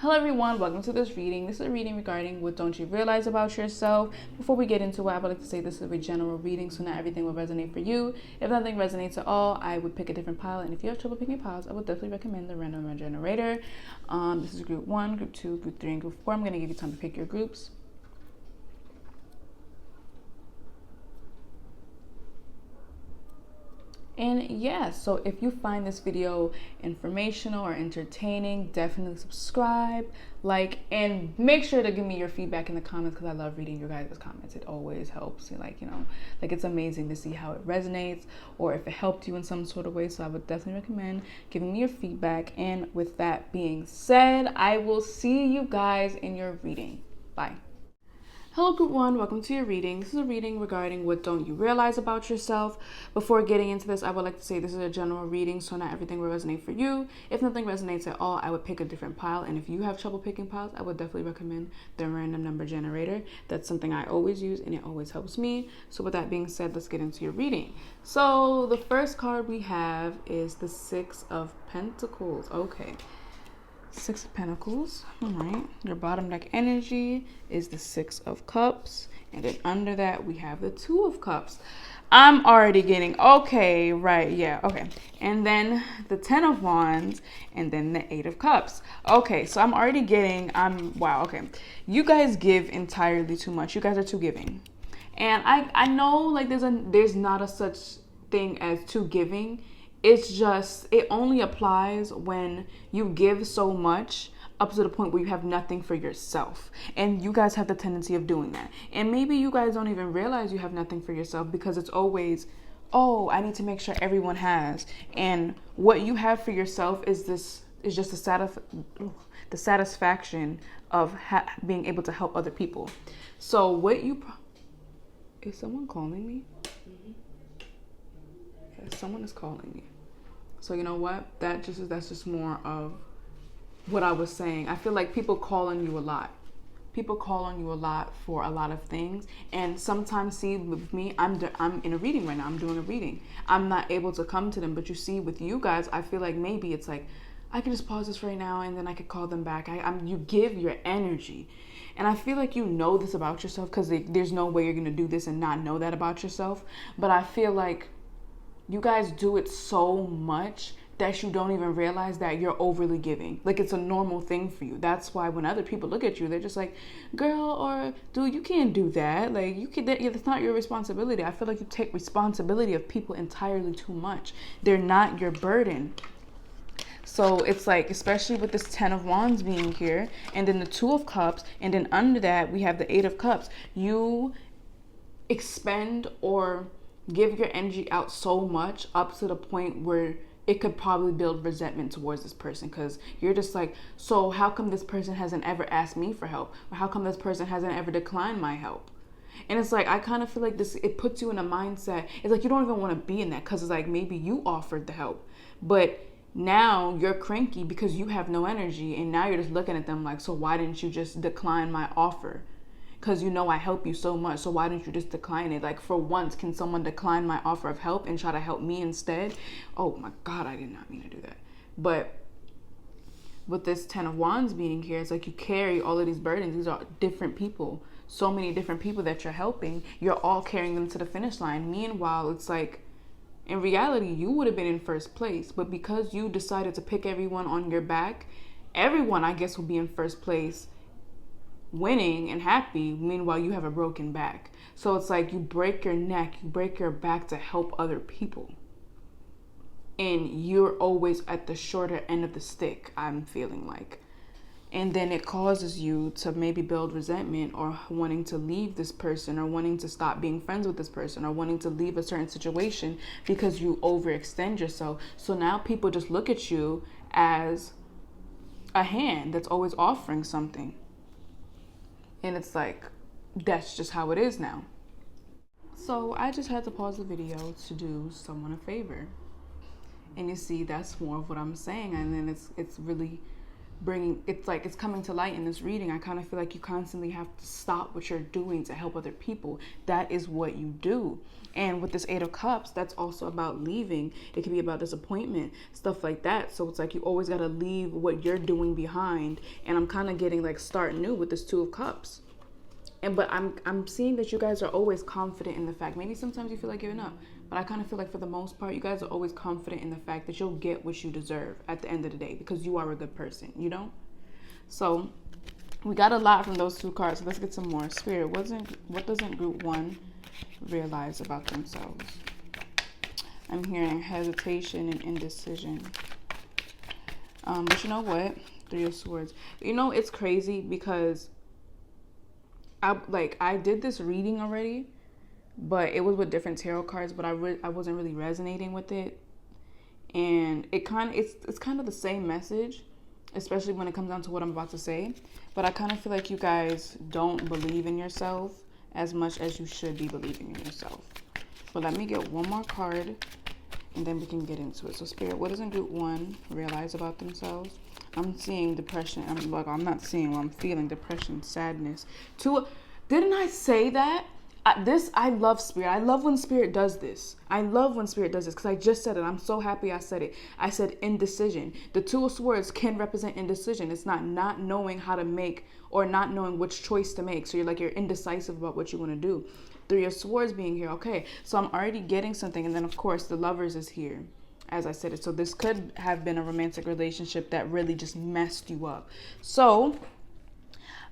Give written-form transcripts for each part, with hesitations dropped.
Hello everyone, welcome to this reading. This is a reading regarding what don't you realize about yourself. Before we get into it, I would like to say this is a general reading, so not everything will resonate for you. If nothing resonates at all, I would pick a different pile, and if you have trouble picking piles, I would definitely recommend the random generator. This is group 1, group 2, group 3, and group 4. I'm going to give you time to pick your groups. And yeah, so if you find this video informational or entertaining, definitely subscribe, like, and make sure to give me your feedback in the comments, because I love reading your guys' comments. It always helps. And like, it's amazing to see how it resonates or if it helped you in some sort of way. So I would definitely recommend giving me your feedback. And with that being said, I will see you guys in your reading. Bye. Hello group 1, welcome to your reading. This is a reading regarding what don't you realize about yourself. Before getting into this, I would like to say this is a general reading, so not everything will resonate for you. If nothing resonates at all, I would pick a different pile, and if you have trouble picking piles, I would definitely recommend the random number generator. That's something I always use and it always helps me. So with that being said, let's get into your reading. So the first card we have is the 6 of Pentacles. Okay. 6 of Pentacles. All right, your bottom deck energy is the 6 of Cups, and then under that we have the 2 of Cups. I'm already getting, okay, right, yeah, okay, and then the 10 of Wands, and then the 8 of Cups. Okay, so I'm already getting, wow, okay, you guys give entirely too much. You guys are too giving, and I know like there's not a such thing as too giving. It's just, it only applies when you give so much up to the point where you have nothing for yourself. And you guys have the tendency of doing that. And maybe you guys don't even realize you have nothing for yourself because it's always, oh, I need to make sure everyone has. And what you have for yourself is just the satisfaction of being able to help other people. So is someone calling me? Yeah, someone is calling me. So you know what? That's just more of what I was saying. I feel like people call on you a lot. People call on you a lot for a lot of things. And sometimes, see, with me, I'm in a reading right now. I'm doing a reading. I'm not able to come to them. But you see, with you guys, I feel like maybe it's like, I can just pause this right now and then I could call them back. You give your energy. And I feel like you know this about yourself, because there's no way you're going to do this and not know that about yourself. But I feel like you guys do it so much that you don't even realize that you're overly giving. Like, it's a normal thing for you. That's why when other people look at you, they're just like, girl or dude, you can't do that. Like, it's not your responsibility. I feel like you take responsibility of people entirely too much. They're not your burden. So it's like, especially with this 10 of Wands being here, and then the 2 of Cups, and then under that we have the 8 of Cups. You expend or give your energy out so much up to the point where it could probably build resentment towards this person, because you're just like, so how come this person hasn't ever asked me for help? Or how come this person hasn't ever declined my help? And it's like, I kind of feel like it puts you in a mindset. It's like you don't even want to be in that, because it's like maybe you offered the help, but now you're cranky because you have no energy, and now you're just looking at them like, so why didn't you just decline my offer? Because I help you so much, so why didn't you just decline it? Like, for once, can someone decline my offer of help and try to help me instead? Oh my God, I did not mean to do that. But with this 10 of Wands being here, it's like you carry all of these burdens. These are different people, so many different people that you're helping. You're all carrying them to the finish line. Meanwhile, it's like, in reality, you would have been in first place, but because you decided to pick everyone on your back, everyone, I guess, will be in first place, winning and happy. Meanwhile, you have a broken back. So it's like you break your neck, you break your back to help other people, and you're always at the shorter end of the stick, I'm feeling like. And then it causes you to maybe build resentment, or wanting to leave this person, or wanting to stop being friends with this person, or wanting to leave a certain situation because you overextend yourself. So now people just look at you as a hand that's always offering something. And it's like, that's just how it is now. So I just had to pause the video to do someone a favor. And you see, that's more of what I'm saying. And then it's really bringing, it's like it's coming to light in this reading. I kind of feel like you constantly have to stop what you're doing to help other people. That is what you do. And with this Eight of Cups, that's also about leaving. It can be about disappointment, stuff like that. So it's like you always got to leave what you're doing behind. And I'm kind of getting like start new with this Two of Cups. But I'm seeing that you guys are always confident in the fact. Maybe sometimes you feel like giving up, but I kind of feel like for the most part, you guys are always confident in the fact that you'll get what you deserve at the end of the day because you are a good person, you know? So we got a lot from those two cards. So let's get some more. Spirit, what doesn't group one realize about themselves? I'm hearing hesitation and indecision. But you know what? Three of Swords. You know, it's crazy because I did this reading already, but it was with different tarot cards, but I wasn't really resonating with it. And it's kind of the same message, especially when it comes down to what I'm about to say. But I kind of feel like you guys don't believe in yourself as much as you should be believing in yourself. But let me get one more card and then we can get into it. So Spirit, what doesn't group one realize about themselves? I'm seeing depression. I'm not seeing what I'm feeling. Depression, sadness. Didn't I say that? I love Spirit. I love when Spirit does this. I love when Spirit does this because I just said it. I'm so happy I said it. I said indecision. The Two of Swords can represent indecision. It's not knowing how to make or not knowing which choice to make. So you're indecisive about what you want to do. Three of Swords being here. Okay, so I'm already getting something. And then, of course, the Lovers is here. As I said it. So this could have been a romantic relationship that really just messed you up. So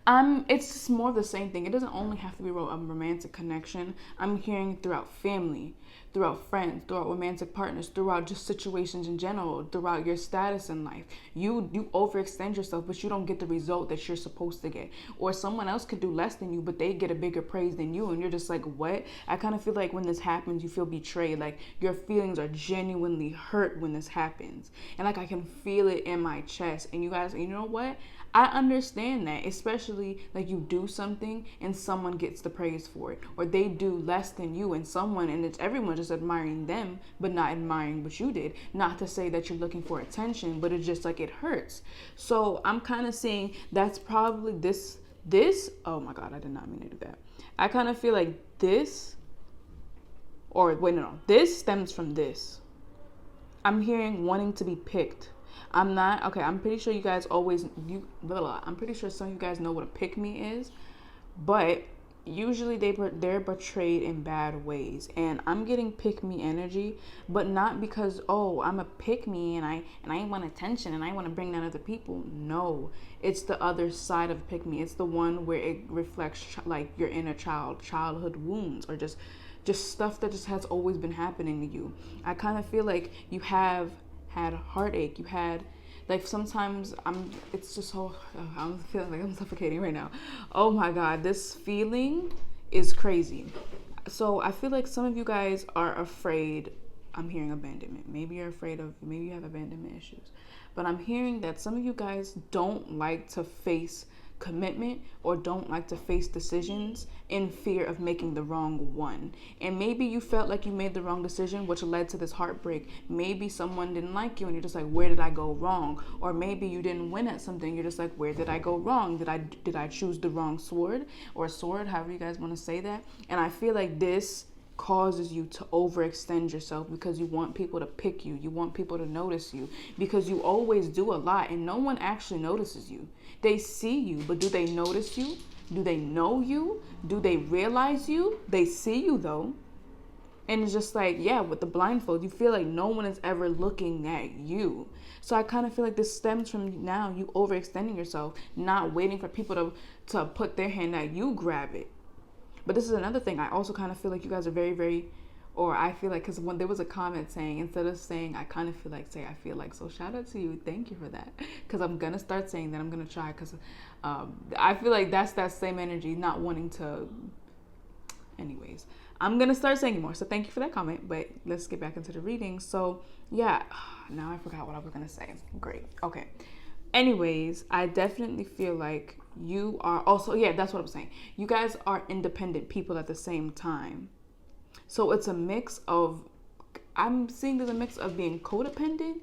it's just more of the same thing. It doesn't only have to be a romantic connection. I'm hearing throughout family, throughout friends, throughout romantic partners, throughout just situations in general, throughout your status in life. You overextend yourself, but you don't get the result that you're supposed to get. Or someone else could do less than you, but they get a bigger praise than you, and you're just like, what? I kind of feel like when this happens, you feel betrayed. Like your feelings are genuinely hurt when this happens. And like I can feel it in my chest. And you guys, you know what? I understand that, especially like you do something and someone gets the praise for it, or they do less than you and it's everyone just admiring them, but not admiring what you did. Not to say that you're looking for attention, but it's just like it hurts. So I'm kind of saying that's probably this, oh my God, I did not mean to do that. I kind of feel like this, or wait, no, this stems from this. I'm hearing wanting to be picked. I'm pretty sure you guys I'm pretty sure some of you guys know what a pick me is, but usually they're portrayed in bad ways. And I'm getting pick me energy, but not because, oh, I'm a pick me and I want attention and I want to bring down other people. No, it's the other side of pick me. It's the one where it reflects like your inner childhood wounds, or just stuff that just has always been happening to you. I kind of feel like you have had heartache. You had, like, sometimes it's just so, I'm feeling like I'm suffocating right now. Oh my God, this feeling is crazy. So I feel like some of you guys are afraid. I'm hearing abandonment. Maybe you have abandonment issues, but I'm hearing that some of you guys don't like to face commitment, or don't like to face decisions in fear of making the wrong one. And maybe you felt like you made the wrong decision, which led to this heartbreak. Maybe someone didn't like you and you're just like, where did I go wrong? Or maybe you didn't win at something, you're just like, where did I go wrong? Did I choose the wrong sword, however you guys want to say that? And I feel like this causes you to overextend yourself because you want people to pick you. You want people to notice you because you always do a lot and no one actually notices you. They see you, but do they notice you? Do they know you? Do they realize you? They see you though. And it's just like, yeah, with the blindfold, you feel like no one is ever looking at you. So I kind of feel like this stems from now you overextending yourself, not waiting for people to put their hand out, you grab it. But this is another thing. I also kind of feel like you guys are very, very, or I feel like, because when there was a comment saying, instead of saying, I kind of feel like, say, I feel like, so shout out to you. Thank you for that. Because I'm going to start saying that. I'm going to try, because I feel like that's that same energy, not wanting to, anyways. I'm going to start saying more. So thank you for that comment. But let's get back into the reading. So yeah, now I forgot what I was going to say. Great. Okay. Anyways, I definitely feel like you are also, yeah, that's what I'm saying. You guys are independent people at the same time. So it's a mix of, I'm seeing there's a mix of being codependent,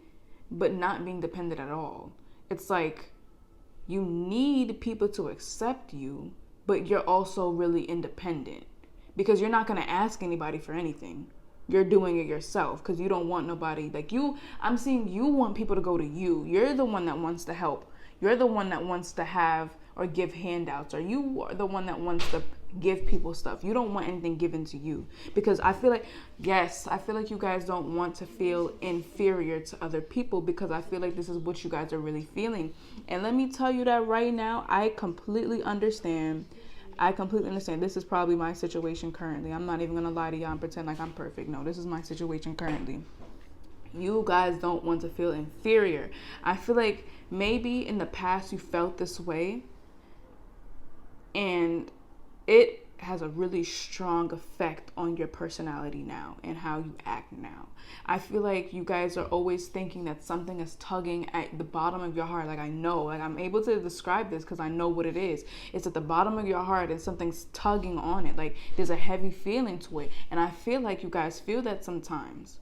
but not being dependent at all. It's like You need people to accept you, but you're also really independent because you're not going to ask anybody for anything. You're doing it yourself because you don't want nobody like you. I'm seeing you want people to go to you. You're the one that wants to help. You're the one that wants to have or give handouts, or you are the one that wants to give people stuff. You don't want anything given to you because I feel like, yes, I feel like you guys don't want to feel inferior to other people because I feel like this is what you guys are really feeling. And let me tell you that right now, I completely understand. This is probably my situation currently. I'm not even going to lie to y'all and pretend like I'm perfect. No, this is my situation currently. You guys don't want to feel inferior. I feel like maybe in the past you felt this way, and it has a really strong effect on your personality now and how you act now. I feel like you guys are always thinking that something is tugging at the bottom of your heart. Like I know, like I'm able to describe this because I know what it is. It's at the bottom of your heart and something's tugging on it. Like there's a heavy feeling to it. And I feel like you guys feel that sometimes.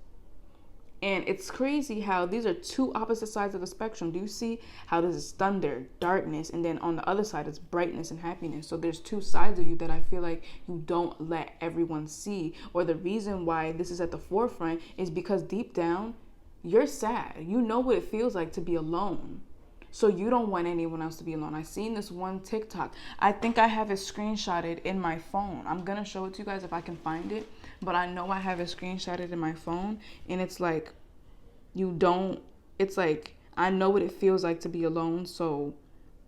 And it's crazy how these are two opposite sides of the spectrum. Do you see how this is thunder, darkness, and then on the other side it's brightness and happiness? So there's two sides of you that I feel like you don't let everyone see. Or the reason why this is at the forefront is because deep down, you're sad. You know what it feels like to be alone. So you don't want anyone else to be alone. I seen this one TikTok. I think I have it screenshotted in my phone. I'm going to show it to you guys if I can find it. But I know I have it screenshotted in my phone. And it's like, it's like, I know what it feels like to be alone. So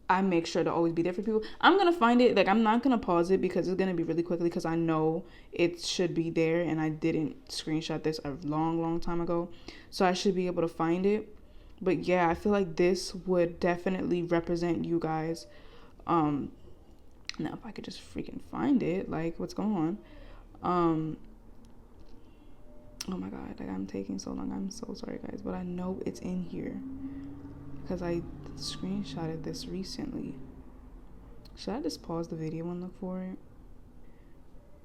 I make sure to always be there for people. I'm going to find it. Like, I'm not going to pause it because it's going to be really quickly because I know it should be there. And I didn't screenshot this a long, long time ago. So I should be able to find it. But yeah, I feel like this would definitely represent you guys. Now, if I could just freaking find it, like, what's going on? Oh my God, like, I'm taking so long. I'm so sorry, guys. But I know it's in here because I screenshotted this recently. Should I just pause the video and look for it?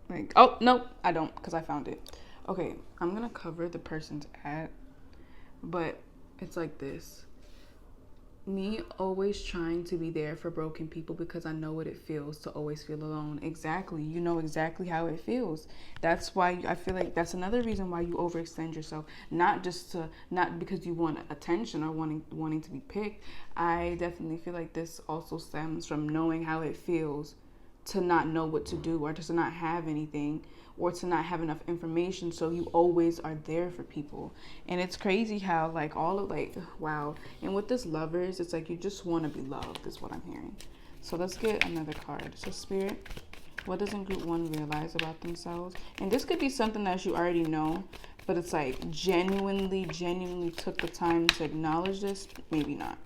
Like, oh, no, I don't because I found it. Okay, I'm going to cover the person's ad, but it's like this. Me always trying to be there for broken people because I know what it feels to always feel alone. Exactly. You know exactly how it feels. That's why I feel like that's another reason why you overextend yourself. Not because you want attention or wanting to be picked. I definitely feel like this also stems from knowing how it feels to not know what to do or to not have anything or to not have enough information, so you always are there for people. And it's crazy how wow. And with this Lovers, it's like you just want to be loved is what I'm hearing. So let's get another card. So Spirit, what doesn't group 1 realize about themselves? And this could be something that you already know, but it's like genuinely took the time to acknowledge this. Maybe not.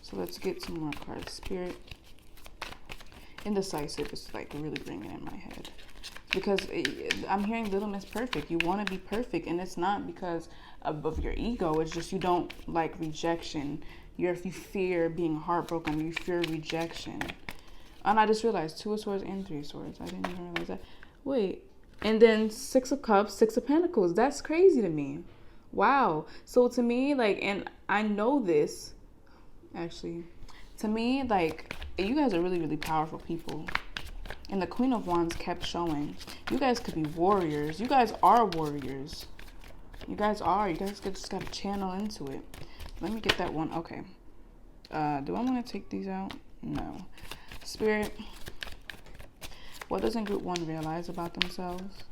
So let's get some more cards. Spirit, indecisive is like really ringing in my head. Because I'm hearing Little Miss Perfect. You want to be perfect, and it's not because of your ego. It's just you don't like rejection. You fear being heartbroken. You fear rejection. And I just realized 2 of Swords and 3 of Swords. I didn't even realize that. Wait. And then 6 of Cups, 6 of Pentacles. That's crazy to me. Wow. So to me, like, and I know this, actually. To me, like, you guys are really, really powerful people. And the Queen of Wands kept showing. You guys could be warriors. You guys are warriors. You guys are. You guys just got to channel into it. Let me get that one. Okay. Do I want to take these out? No. Spirit, what doesn't group 1 realize about themselves?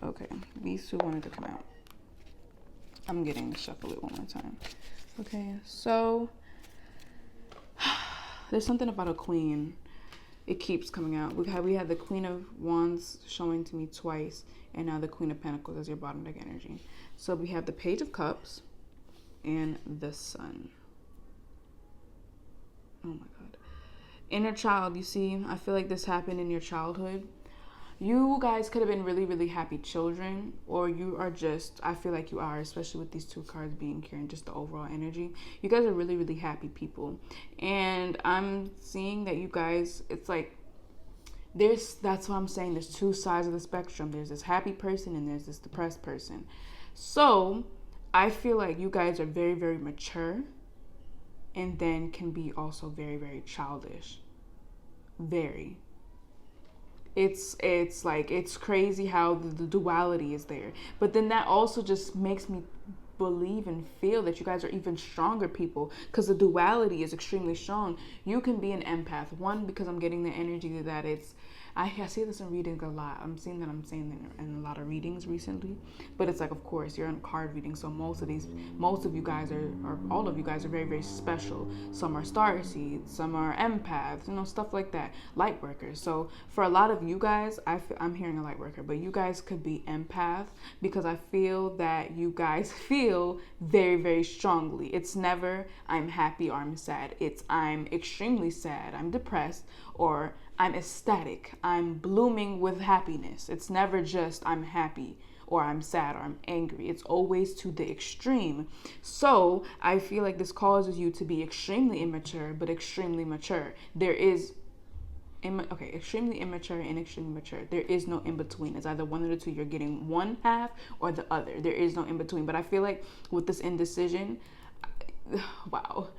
Okay. These 2 wanted to come out. I'm getting to shuffle it one more time. Okay. So, there's something about a queen. It keeps coming out. We had the Queen of Wands showing to me twice, and now the Queen of Pentacles as your bottom deck energy. So we have the Page of Cups and the Sun. Oh my God. Inner child, you see, I feel like this happened in your childhood. You guys could have been really, really happy children, or you are just, I feel like you are, especially with these 2 cards being here and just the overall energy. You guys are really, really happy people. And I'm seeing that you guys, it's like, that's what I'm saying. There's 2 sides of the spectrum. There's this happy person and there's this depressed person. So I feel like you guys are very, very mature and then can be also very, very childish. Very. It's like, it's crazy how the duality is there. But then that also just makes me believe and feel that you guys are even stronger people, because the duality is extremely strong. You can be an empath, one, because I'm getting the energy that it's, I see this in readings a lot. I'm saying that in a lot of readings recently. But it's like, of course, you're in card reading, so most of you guys or all of you guys are very, very special. Some are star seeds, some are empaths, stuff like that. Light workers. So for a lot of you guys, I'm hearing a light worker, but you guys could be empath, because I feel that you guys feel very, very strongly. It's never I'm happy or I'm sad. It's I'm extremely sad, I'm depressed, or I'm ecstatic, I'm blooming with happiness. It's never just I'm happy or I'm sad or I'm angry. It's always to the extreme. So I feel like this causes you to be extremely immature, but extremely mature. There is extremely immature and extremely mature. There is no in between. It's either one of the two. You're getting one half or the other. There is no in between. But I feel like with this indecision, wow.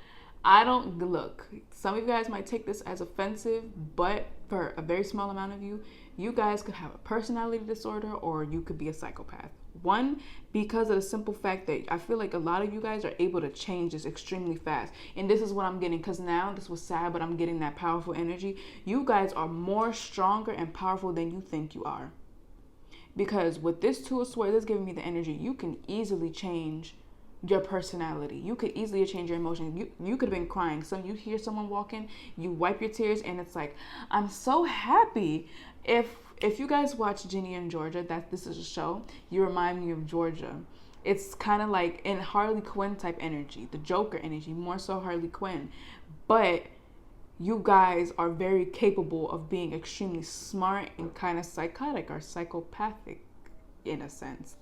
I don't look. Some of you guys might take this as offensive, but for a very small amount of you, you guys could have a personality disorder, or you could be a psychopath. One, because of the simple fact that I feel like a lot of you guys are able to change this extremely fast. And this is what I'm getting, because now this was sad, but I'm getting that powerful energy. You guys are more stronger and powerful than you think you are. Because with this Two of Swords, it's giving me the energy. You can easily change your personality. You could easily change your emotions. You could have been crying. So you hear someone walking, you wipe your tears, and it's like, I'm so happy. If you guys watch Ginny and Georgia, this is a show, you remind me of Georgia. It's kind of like in Harley Quinn type energy, the Joker energy, more so Harley Quinn. But you guys are very capable of being extremely smart and kind of psychotic or psychopathic in a sense.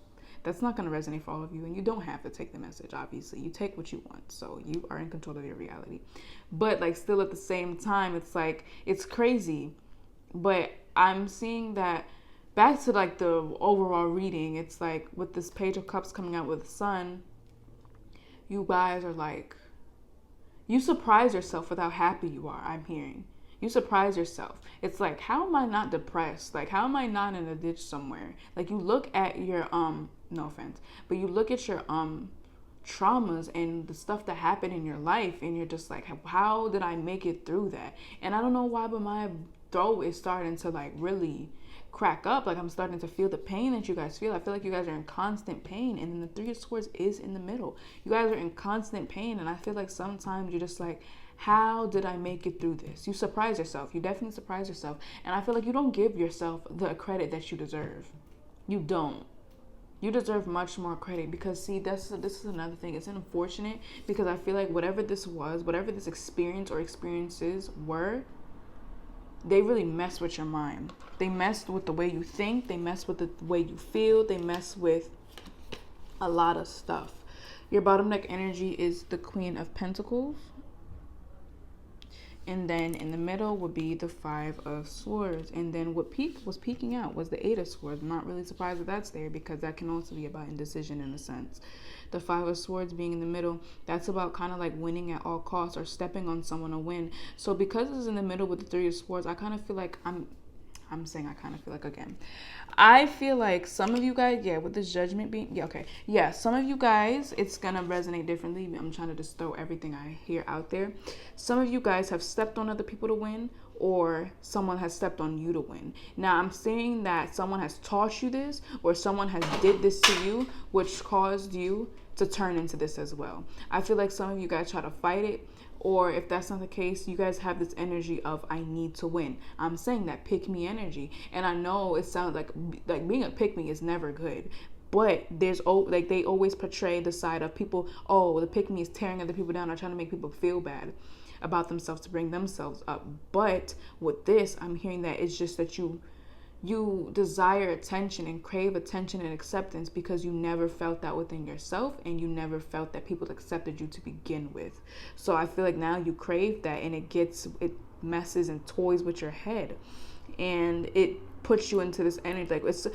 That's not going to resonate for all of you, and you don't have to take the message, obviously. You take what you want, so you are in control of your reality. But like, still at the same time, it's like, it's crazy. But I'm seeing that back to like the overall reading, it's like with this Page of Cups coming out with the Sun, you guys are like, you surprise yourself with how happy you are, I'm hearing. You surprise yourself. It's like, how am I not depressed? Like, how am I not in a ditch somewhere? Like, you look at your, no offense, but you look at your, traumas and the stuff that happened in your life, and you're just like, how did I make it through that? And I don't know why, but my throat is starting to like really crack up. Like, I'm starting to feel the pain that you guys feel. I feel like you guys are in constant pain, and then the Three of Swords is in the middle. You guys are in constant pain, and I feel like sometimes you're just like, how did I make it through this? You surprise yourself. You definitely surprise yourself. And I feel like you don't give yourself the credit that you deserve. You don't. You deserve much more credit, because see, this is another thing. It's unfortunate, because I feel like whatever this was, whatever this experience or experiences were, they really mess with your mind. They mess with the way you think. They mess with the way you feel. They mess with a lot of stuff. Your bottom deck energy is the Queen of Pentacles. And then in the middle would be the Five of Swords. And then what was peeking out was the Eight of Swords. I'm not really surprised that that's there, because that can also be about indecision in a sense. The Five of Swords being in the middle, that's about kind of like winning at all costs, or stepping on someone to win. So because it's in the middle with the Three of Swords, I kind of feel like again, I feel like some of you guys, with this Judgment being, some of you guys, it's gonna resonate differently. I'm trying to just throw everything I hear out there. Some of you guys have stepped on other people to win, or someone has stepped on you to win. Now, I'm saying that someone has taught you this, or someone has did this to you, which caused you to turn into this as well. I feel like some of you guys try to fight it, or if that's not the case, you guys have this energy of, I need to win. I'm saying that pick me energy. And I know it sounds like being a pick me is never good. But there's like, they always portray the side of people, the pick me is tearing other people down or trying to make people feel bad about themselves to bring themselves up. But with this, I'm hearing that it's just that you desire attention and crave attention and acceptance, because you never felt that within yourself, and you never felt that people accepted you to begin with. So I feel like now you crave that, and it messes and toys with your head. and it puts you into this energy. Like, it's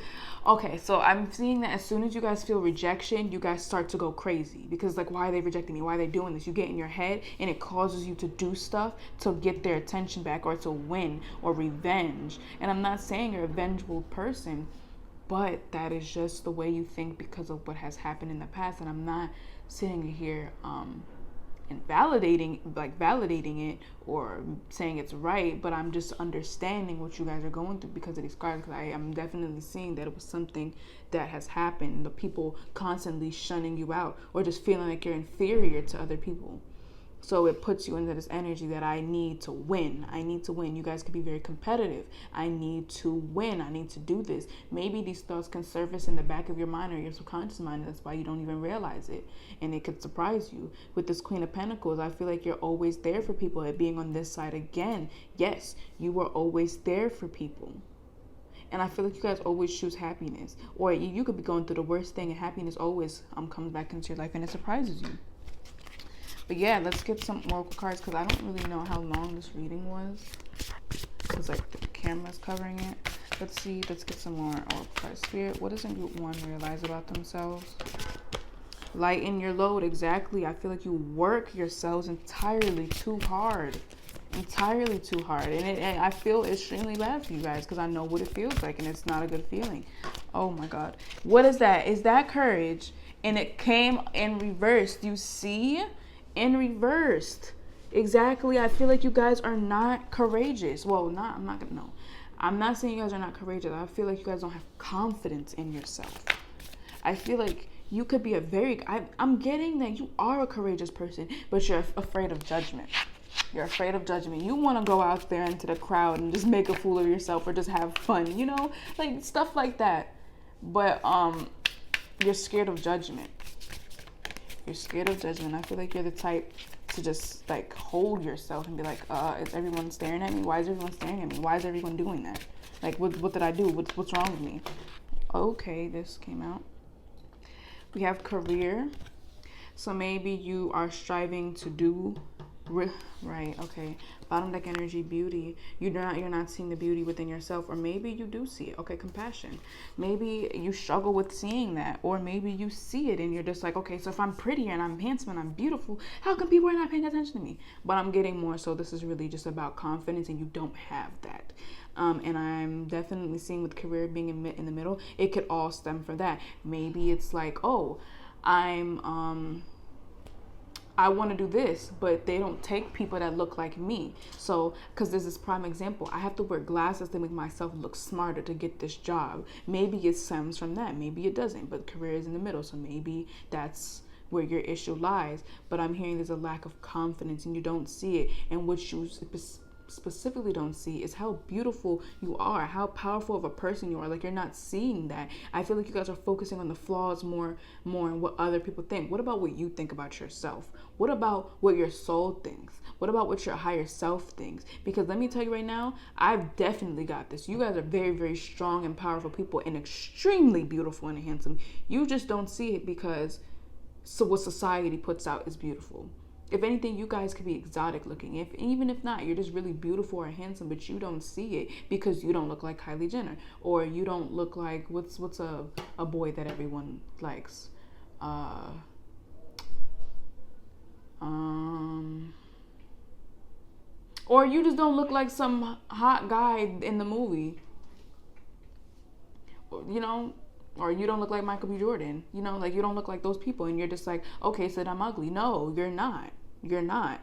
okay. So I'm seeing that as soon as you guys feel rejection, you guys start to go crazy, because like, why are they rejecting me? Why are they doing this? You get in your head, and it causes you to do stuff to get their attention back, or to win, or revenge. And I'm not saying you're a vengeful person, but that is just the way you think because of what has happened in the past. And I'm not sitting here and validating it or saying it's right, but I'm just understanding what you guys are going through because of these cards. Because I am definitely seeing that it was something that has happened. The people constantly shunning you out, or just feeling like you're inferior to other people. So it puts you into this energy that I need to win. I need to win. You guys could be very competitive. I need to win. I need to do this. Maybe these thoughts can surface in the back of your mind or your subconscious mind. That's why you don't even realize it. And it could surprise you. With this Queen of Pentacles, I feel like you're always there for people. It being on this side again. Yes, you were always there for people. And I feel like you guys always choose happiness. Or you could be going through the worst thing, and happiness always comes back into your life, and it surprises you. But yeah, let's get some oracle cards, because I don't really know how long this reading was, because like the camera's covering it. Let's see. Let's get some more oracle cards. Spirit, what doesn't group 1 realize about themselves? Lighten your load. Exactly. I feel like you work yourselves entirely too hard. Entirely too hard. And I feel extremely bad for you guys, because I know what it feels like, and it's not a good feeling. Oh my God. What is that? Is that courage? And it came in reverse. You see? In reversed. Exactly. I feel like you guys are not courageous. Well, I'm not saying you guys are not courageous. I feel like you guys don't have confidence in yourself. I feel like you could be I'm getting that you are a courageous person, but you're afraid of judgment. You're afraid of judgment. You want to go out there into the crowd and just make a fool of yourself, or just have fun, like stuff like that. But you're scared of judgment. You're scared of judgment. I feel like you're the type to just like hold yourself and be like, is everyone staring at me? Why is everyone staring at me? Why is everyone doing that? Like, what did I do? What's wrong with me? Okay, this came out. We have career. So maybe you are striving to do right. Okay. Bottom deck energy, beauty. You're not seeing the beauty within yourself, or maybe you do see it. Okay, compassion. Maybe you struggle with seeing that, or maybe you see it and you're just like, okay, so if I'm prettier and I'm handsome and I'm beautiful, how come people are not paying attention to me? But I'm getting more so this is really just about confidence, and you don't have that. And I'm definitely seeing with career being in the middle, it could all stem from that. Maybe it's like, oh, I want to do this, but they don't take people that look like me. So, because there's this prime example, I have to wear glasses to make myself look smarter to get this job. Maybe it stems from that. Maybe it doesn't, but career is in the middle. So maybe that's where your issue lies. But I'm hearing there's a lack of confidence, and you don't see it. And what you specifically don't see is how beautiful you are, how powerful of a person you are. Like, you're not seeing that. I feel like you guys are focusing on the flaws more on what other people think. What about what you think about yourself? What about what your soul thinks? What about what your higher self thinks? Because let me tell you right now, I've definitely got this. You guys are very, very strong and powerful people, and extremely beautiful and handsome. You just don't see it because what society puts out is beautiful. If anything, you guys could be exotic looking. Even if not, you're just really beautiful or handsome, but you don't see it because you don't look like Kylie Jenner, or you don't look like what's a boy that everyone likes. Or you just don't look like some hot guy in the movie. Or you don't look like Michael B. Jordan. Like, you don't look like those people, and you're just like, okay, so I'm ugly. No, you're not. You're not.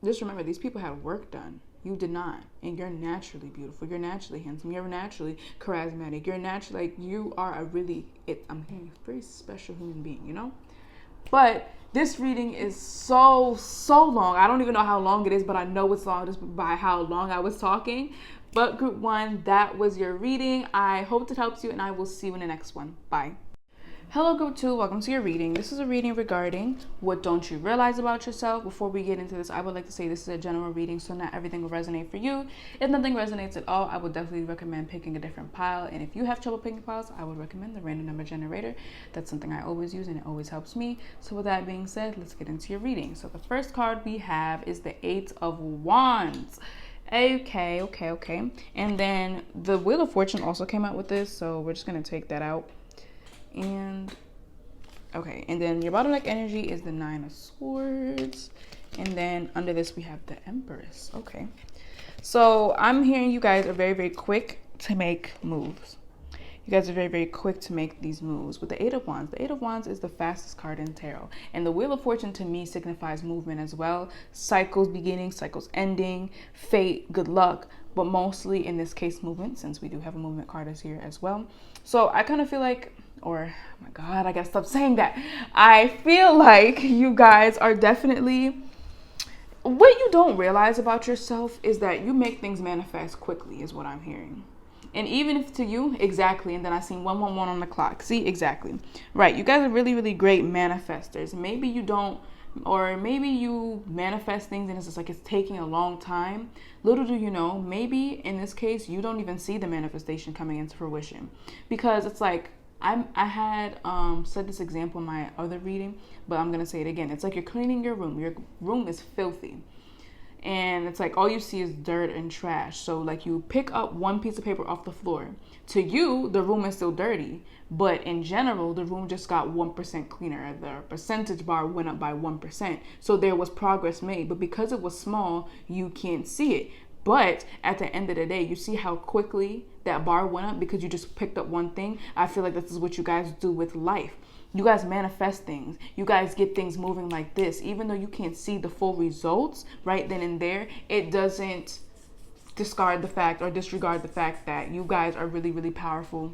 Just remember, these people had work done. You did not. And you're naturally beautiful. You're naturally handsome. You're naturally charismatic. You're naturally, like, you are a very special human being, But this reading is so long. I don't even know how long it is, but I know it's long just by how long I was talking. But group 1, that was your reading. I hope it helps you, and I will see you in the next one. Bye. Hello group 2, welcome to your reading. This is a reading regarding what don't you realize about yourself. Before we get into this, I would like to say this is a general reading, so not everything will resonate for you. If nothing resonates at all, I would definitely recommend picking a different pile. And if you have trouble picking piles, I would recommend the random number generator. That's something I always use, and it always helps me. So with that being said, let's get into your reading. So the first card we have is the 8 of Wands. Okay. And then the Wheel of Fortune also came out with this, so we're just gonna take that out. And okay, and then your bottom deck energy is the Nine of Swords. And then under this we have the Empress. Okay. So I'm hearing you guys are very, very quick to make moves. You guys are very, very quick to make these moves. With the Eight of Wands, the Eight of Wands is the fastest card in tarot. And the Wheel of Fortune to me signifies movement as well. Cycles beginning, cycles ending, fate, good luck. But mostly in this case, movement, since we do have a movement card is here as well. So I kind of feel like, or oh my God, I gotta stop saying that. I feel like you guys are definitely, what you don't realize about yourself is that you make things manifest quickly is what I'm hearing. And even if to you, exactly. And then I seen 111 on the clock. See, exactly. Right. You guys are really, really great manifestors. Maybe you don't, or maybe you manifest things and it's just like it's taking a long time. Little do you know, maybe in this case, you don't even see the manifestation coming into fruition. Because it's like, I had said this example in my other reading, but I'm going to say it again. It's like you're cleaning your room. Your room is filthy. And it's like all you see is dirt and trash. So like you pick up one piece of paper off the floor. To you, the room is still dirty. But in general, the room just got 1% cleaner. The percentage bar went up by 1%. So there was progress made. But because it was small, you can't see it. But at the end of the day, you see how quickly that bar went up because you just picked up one thing. I feel like this is what you guys do with life. You guys manifest things. You guys get things moving like this. Even though you can't see the full results right then and there, it doesn't disregard the fact that you guys are really, really powerful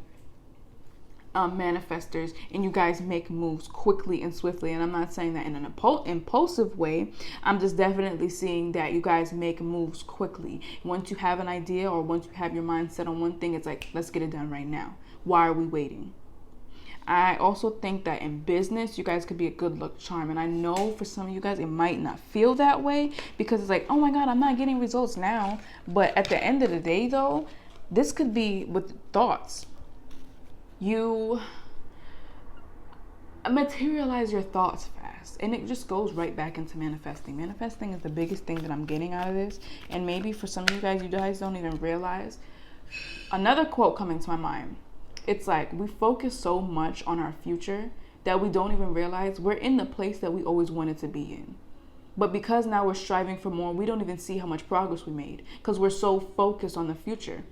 manifestors, and you guys make moves quickly and swiftly. And I'm not saying that in an impulsive way. I'm just definitely seeing that you guys make moves quickly. Once you have an idea or once you have your mind set on one thing, it's like, let's get it done right now. Why are we waiting? I also think that in business, you guys could be a good luck charm. And I know for some of you guys, it might not feel that way because it's like, oh my God, I'm not getting results now. But at the end of the day, though, this could be with thoughts. You materialize your thoughts fast. And it just goes right back into manifesting. Manifesting is the biggest thing that I'm getting out of this. And maybe for some of you guys don't even realize. Another quote coming to my mind. It's like we focus so much on our future that we don't even realize we're in the place that we always wanted to be in. But because now we're striving for more, we don't even see how much progress we made because we're so focused on the future.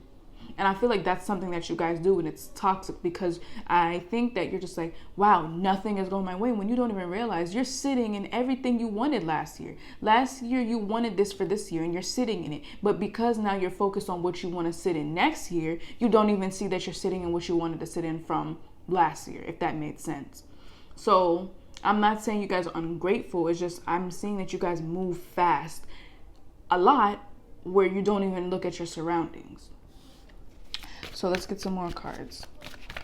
And I feel like that's something that you guys do, and it's toxic because I think that you're just like, wow, nothing is going my way, when you don't even realize you're sitting in everything you wanted last year. Last year, you wanted this for this year, and you're sitting in it. But because now you're focused on what you want to sit in next year, you don't even see that you're sitting in what you wanted to sit in from last year, if that made sense. So I'm not saying you guys are ungrateful. It's just I'm seeing that you guys move fast a lot where you don't even look at your surroundings. So let's get some more cards.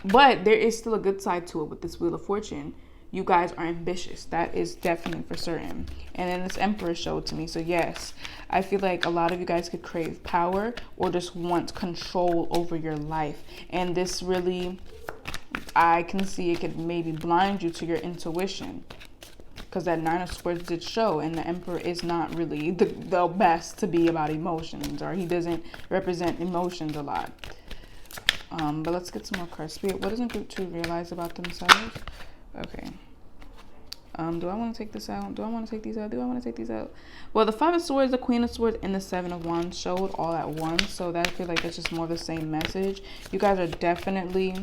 But there is still a good side to it with this Wheel of Fortune. You guys are ambitious. That is definitely for certain. And then this Emperor showed to me. So yes, I feel like a lot of you guys could crave power or just want control over your life. And this really, I can see it could maybe blind you to your intuition. Because that Nine of Swords did show, and the Emperor is not really the best to be about emotions, or he doesn't represent emotions a lot. But let's get some more cards. Spirit, what doesn't Group 2 realize about themselves? Okay. Do I want to take this out? Do I want to take these out? Do I want to take these out? Well, the Five of Swords, the Queen of Swords, and the Seven of Wands showed all at once. So that I feel like that's just more of the same message. You guys are definitely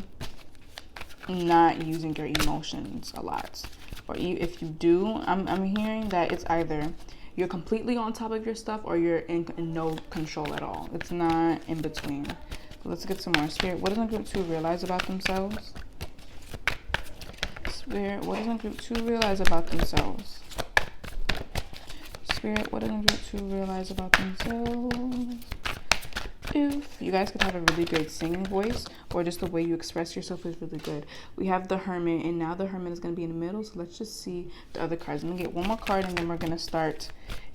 not using your emotions a lot. Or if you do, I'm hearing that it's either you're completely on top of your stuff or you're in no control at all. It's not in between. Let's get some more. Spirit, what doesn't Group 2 realize about themselves? Spirit, what doesn't Group 2 realize about themselves? Spirit, what doesn't Group 2 realize about themselves? If you guys could have a really good singing voice, or just the way you express yourself is really good. We have the Hermit, and now the Hermit is going to be in the middle. So let's just see the other cards. I'm going to get one more card, and then we're going to start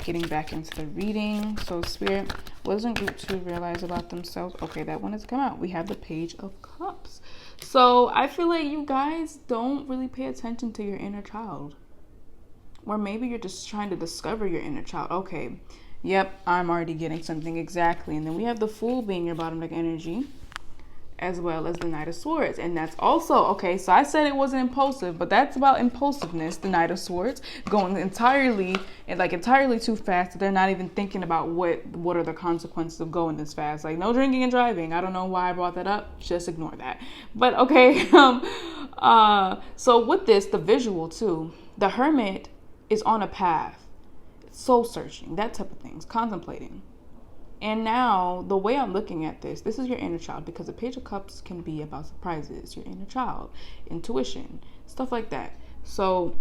getting back into the reading. So Spirit, what doesn't Group 2 realize about themselves? Okay, that one has come out. We have the Page of Cups. So I feel like you guys don't really pay attention to your inner child. Or maybe you're just trying to discover your inner child. Okay. Yep, I'm already getting something exactly. And then we have the Fool being your bottom deck energy, as well as the Knight of Swords. And that's also, okay, so I said it wasn't impulsive, but that's about impulsiveness, the Knight of Swords, going entirely too fast. They're not even thinking about what are the consequences of going this fast. Like, no drinking and driving. I don't know why I brought that up. Just ignore that. But okay, so with this, the visual too, the Hermit is on a path, soul searching, that type of things, contemplating. And now, the way I'm looking at this is your inner child, because the Page of Cups can be about surprises, your inner child, intuition, stuff like that. So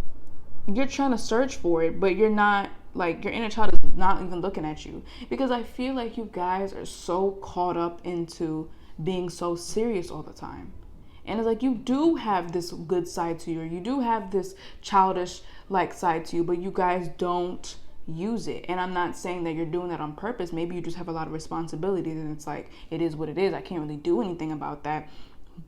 you're trying to search for it, but you're not, like, your inner child is not even looking at you. Because I feel like you guys are so caught up into being so serious all the time. And it's like, you do have this good side to you, or you do have this childish, like, side to you, but you guys don't use it. And I'm not saying that you're doing that on purpose. Maybe you just have a lot of responsibilities, and it's like, it is what it is. I can't really do anything about that.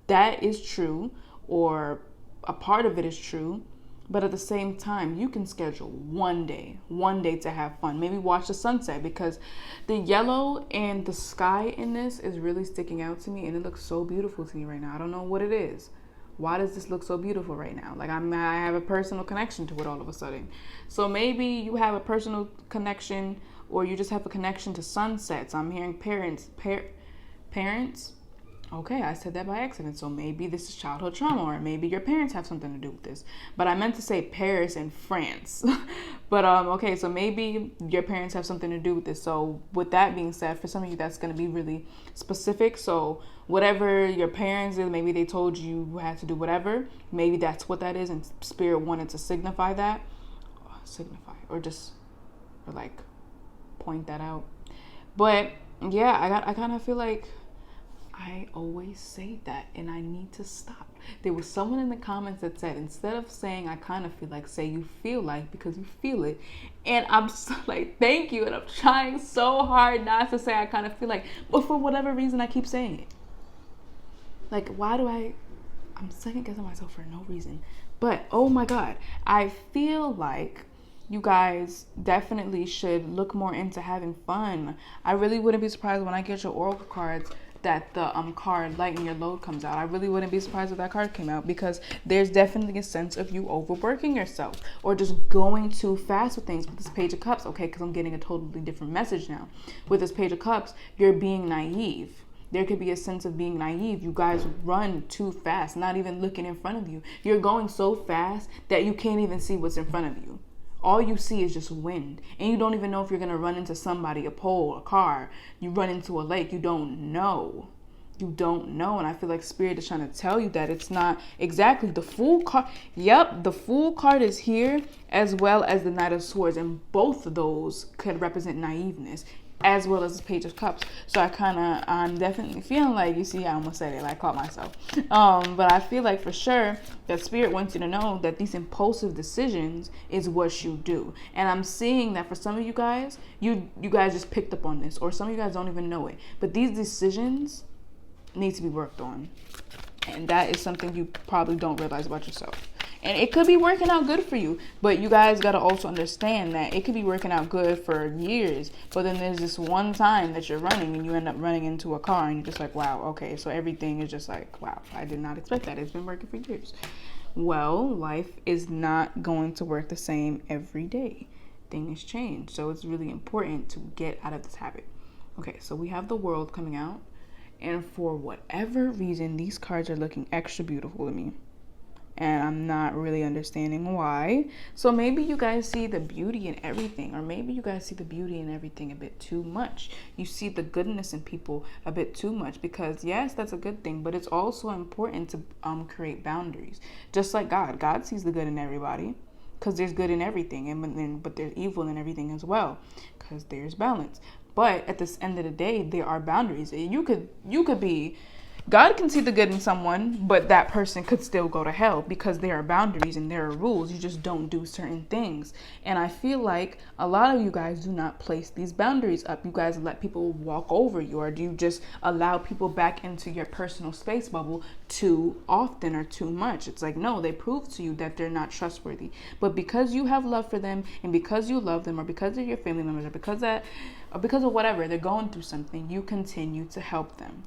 That is true, or a part of it is true. But at the same time, you can schedule one day to have fun. Maybe watch the sunset, because the yellow and the sky in this is really sticking out to me, and it looks so beautiful to me right now. I don't know what it is. Why does this look so beautiful right now? Like, I have a personal connection to it all of a sudden. So maybe you have a personal connection, or you just have a connection to sunsets. I'm hearing parents. Okay, I said that by accident. So maybe this is childhood trauma, or maybe your parents have something to do with this. But I meant to say Paris and France. But okay, so maybe your parents have something to do with this. So with that being said, for some of you, that's going to be really specific. So whatever your parents did, maybe they told you had to do whatever. Maybe that's what that is, and Spirit wanted to signify that. Or like point that out. But yeah, I kind of feel like I always say that, and I need to stop. There was someone in the comments that said, instead of saying I kind of feel like, say you feel like, because you feel it. And I'm so like, thank you. And I'm trying so hard not to say I kind of feel like, but for whatever reason, I keep saying it. Like, I'm second guessing myself for no reason. But oh my God, I feel like you guys definitely should look more into having fun. I really wouldn't be surprised when I get your oracle cards that the card Lighten Your Load comes out. I really wouldn't be surprised if that card came out, because there's definitely a sense of you overworking yourself, or just going too fast with things. With this Page of Cups, okay, because I'm getting a totally different message now. With this Page of Cups, you're being naive. There could be a sense of being naive. You guys run too fast, not even looking in front of you. You're going so fast that you can't even see what's in front of you. All you see is just wind, and you don't even know if you're going to run into somebody, a pole, a car. You run into a lake. You don't know. And I feel like Spirit is trying to tell you that it's not exactly the Fool card. Yep, the Fool card is here, as well as the Knight of Swords, and both of those could represent naiveness, as well as the Page of Cups. So I'm definitely feeling like, you see, I almost said it, I caught myself. But I feel like for sure that Spirit wants you to know that these impulsive decisions is what you do. And I'm seeing that for some of you guys, you guys just picked up on this, or some of you guys don't even know it. But these decisions need to be worked on. And that is something you probably don't realize about yourself. And it could be working out good for you, but you guys got to also understand that it could be working out good for years, but then there's this one time that you're running and you end up running into a car, and you're just like, wow, okay, so everything is just like, wow, I did not expect that. It's been working for years. Well, life is not going to work the same every day. Things change, so it's really important to get out of this habit. Okay, so we have the World coming out, and for whatever reason, these cards are looking extra beautiful to me. And I'm not really understanding why. So maybe you guys see the beauty in everything, or maybe you guys see the beauty in everything a bit too much. You see the goodness in people a bit too much, because yes, that's a good thing, but it's also important to create boundaries. Just like God sees the good in everybody, because there's good in everything, but there's evil in everything as well, because there's balance. But at the end of the day, there are boundaries. You could be God can see the good in someone, but that person could still go to hell because there are boundaries and there are rules. You just don't do certain things. And I feel like a lot of you guys do not place these boundaries up. You guys let people walk over you, or do you just allow people back into your personal space bubble too often or too much? It's like, no, they prove to you that they're not trustworthy. But because you have love for them, and because you love them, or because they're your family members, or because of whatever, they're going through something, you continue to help them.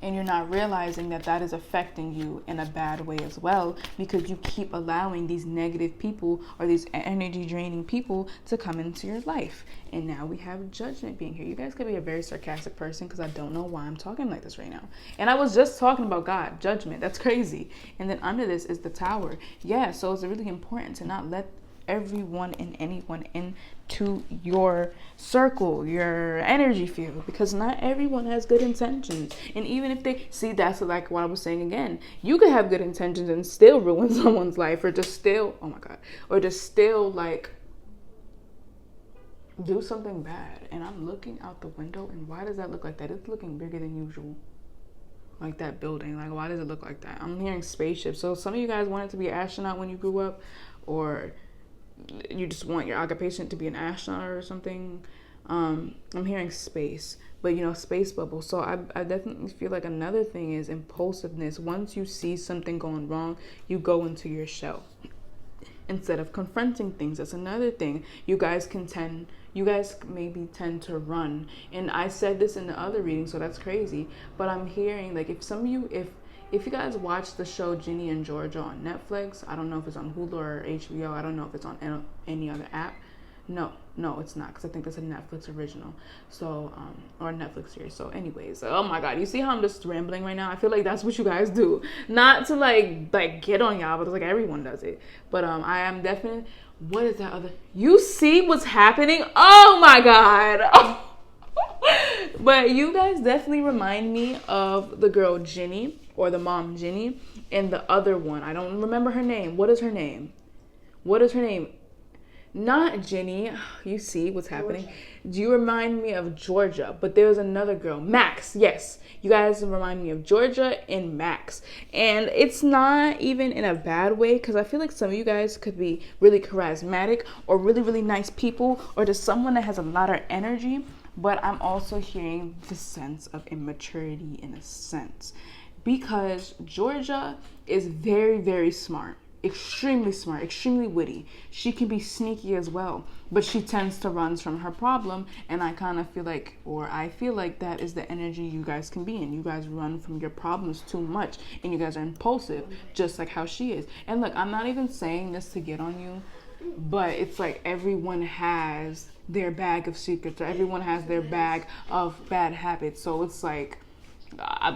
And you're not realizing that that is affecting you in a bad way as well, because you keep allowing these negative people or these energy draining people to come into your life. And now we have judgment being here. You guys could be a very sarcastic person, because I don't know why I'm talking like this right now. And I was just talking about God, judgment. That's crazy. And then under this is the Tower. Yeah, so it's really important to not let everyone and anyone into your circle, your energy field, because not everyone has good intentions. And even if they see, that's like what I was saying again, you could have good intentions and still ruin someone's life, or just still, oh my God, or just still like do something bad. And I'm looking out the window, and why does that look like that? It's looking bigger than usual. Like that building, like why does it look like that? I'm hearing spaceships. So some of you guys wanted to be an astronaut when you grew up, or you just want your occupation to be an astronaut or something. I'm hearing space, but space bubble. So I definitely feel like another thing is impulsiveness. Once you see something going wrong, you go into your shell instead of confronting things. That's another thing. You guys maybe tend to run. And I said this in the other reading, so that's crazy. But I'm hearing like, if you guys watch the show Ginny and Georgia on Netflix, I don't know if it's on Hulu or HBO. I don't know if it's on any other app. No, it's not, because I think that's a Netflix original. So, or a Netflix series. So anyways, oh my God, you see how I'm just rambling right now? I feel like that's what you guys do. Not to like get on y'all, but it's like everyone does it. But I am definitely, what is that other? You see what's happening? Oh my God. But you guys definitely remind me of the girl Ginny, or the mom Ginny, and the other one. I don't remember her name. What is her name? Not Ginny. You see what's happening? Georgia. Do you remind me of Georgia? But there was another girl, Max. Yes, you guys remind me of Georgia and Max. And it's not even in a bad way, because I feel like some of you guys could be really charismatic, or really, really nice people, or just someone that has a lot of energy. But I'm also hearing the sense of immaturity in a sense, because Georgia is very, very smart, extremely witty. She can be sneaky as well, but she tends to run from her problem. And I feel like that is the energy you guys can be in. You guys run from your problems too much, and you guys are impulsive, just like how she is. And look, I'm not even saying this to get on you, but it's like everyone has their bag of secrets, or everyone has their bag of bad habits. So it's like,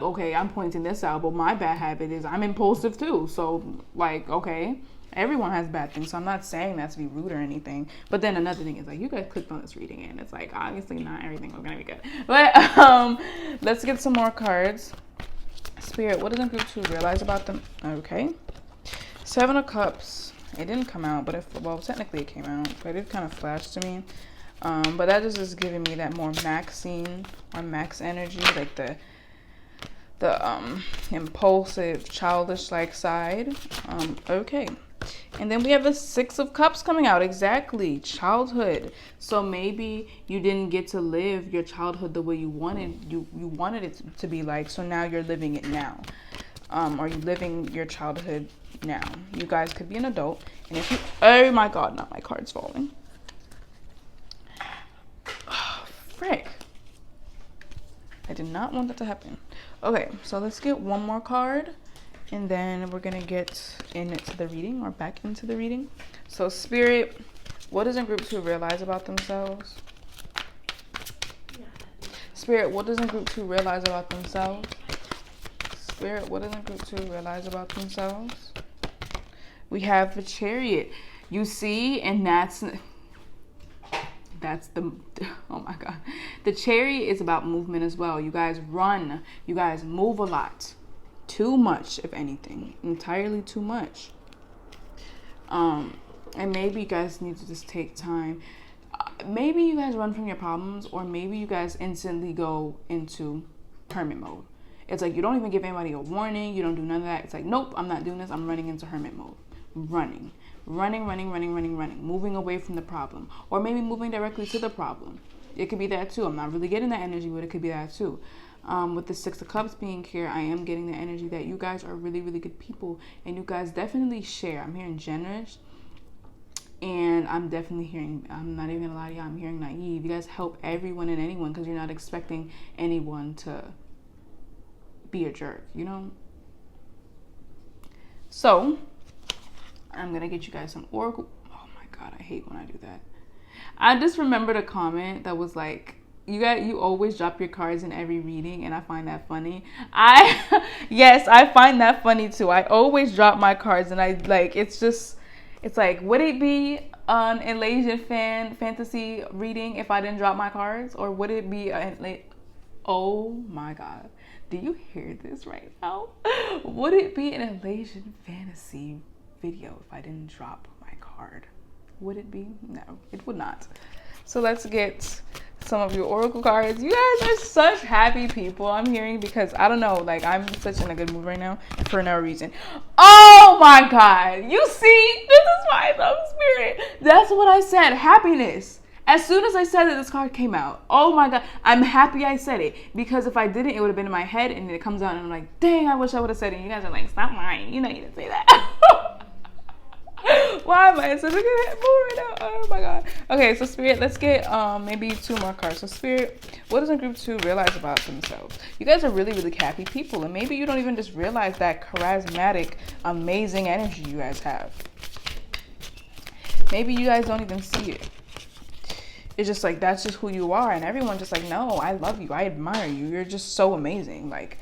okay, I'm pointing this out, but my bad habit is I'm impulsive too. So like, okay, everyone has bad things. So I'm not saying that to be rude or anything. But then another thing is like, you guys clicked on this reading, and it's like, obviously not everything is gonna be good. But let's get some more cards. Spirit, what does group 2 realize about them? Okay, 7 of Cups. It didn't come out, but technically it came out, but it kind of flashed to me. But that just is giving me that more Maxine or Max energy, like the impulsive, childish like side. Okay, and then we have a 6 of Cups coming out. Exactly, childhood. So maybe you didn't get to live your childhood the way you wanted it to be like. So now you're living it now, or you're living your childhood now. You guys could be an adult, and if you, oh my God, not my card's falling. Oh, frick. I did not want that to happen. Okay, so let's get one more card, and then we're gonna get into the reading, or back into the reading. So Spirit, what doesn't group 2 realize about themselves? Spirit, what doesn't group 2 realize about themselves? Spirit, what doesn't group 2 realize about themselves? We have the Chariot. You see, and that's the, oh my God. The Chariot is about movement as well. You guys run. You guys move a lot. Too much, if anything. Entirely too much. And maybe you guys need to just take time. Maybe you guys run from your problems, or maybe you guys instantly go into hermit mode. It's like you don't even give anybody a warning. You don't do none of that. It's like, nope, I'm not doing this. I'm running into hermit mode. Running. Moving away from the problem. Or maybe moving directly to the problem. It could be that too. I'm not really getting that energy, but it could be that too. With the Six of Cups being here, I am getting the energy that you guys are really, really good people. And you guys definitely share. I'm hearing generous. And I'm definitely hearing, I'm not even gonna lie to you, I'm hearing naive. You guys help everyone and anyone because you're not expecting anyone to be a jerk, you know? So, I'm gonna get you guys some oracle. Oh my God, I hate when I do that. I just remembered a comment that was like, you always drop your cards in every reading, and I find that funny. Yes, I find that funny too. I always drop my cards, and I like, it's like, would it be an Elasian fantasy reading if I didn't drop my cards? Or would it be oh my God. Do you hear this right now? Would it be an Elasian fantasy video if I didn't drop my card? Would it be? No, it would not. So let's get some of your oracle cards. You guys are such happy people, I'm hearing, because I don't know, like, I'm such in a good mood right now for no reason. Oh my God, you see, this is why I love spirit. That's what I said, happiness. As soon as I said it, this card came out. Oh my God, I'm happy I said it, because if I didn't, it would have been in my head, and then it comes out and I'm like, dang, I wish I would have said it. And you guys are like, stop lying, you know you didn't say that. Why am I in such a good mood right now? Oh my God. Okay, so Spirit, let's get maybe 2 more cards. So Spirit, what does a group 2 realize about themselves? You guys are really, really happy people, and maybe you don't even just realize that charismatic, amazing energy you guys have. Maybe you guys don't even see it. It's just like, that's just who you are, and everyone's just like, no, I love you, I admire you, you're just so amazing. Like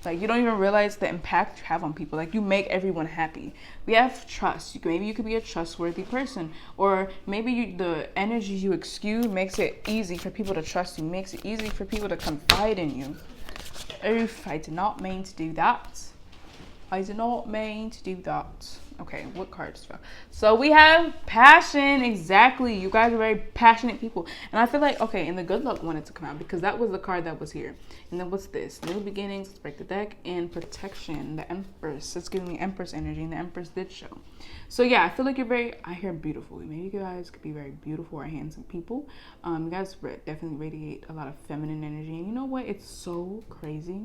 you don't even realize the impact you have on people. Like, you make everyone happy. We have trust. Maybe you could be a trustworthy person, or maybe the energy you exude makes it easy for people to trust you, makes it easy for people to confide in you. Oof, I did not mean to do that. I did not mean to do that. Okay, what cards? So we have passion. Exactly. You guys are very passionate people. And I feel like, okay, and the good luck wanted to come out because that was the card that was here. And then what's this? New beginnings. Let's break the deck. And protection. The Empress. It's giving me Empress energy. And the Empress did show. So yeah, I feel like you're very, I hear beautiful. Maybe you guys could be very beautiful or handsome people. You guys definitely radiate a lot of feminine energy. And you know what? It's so crazy.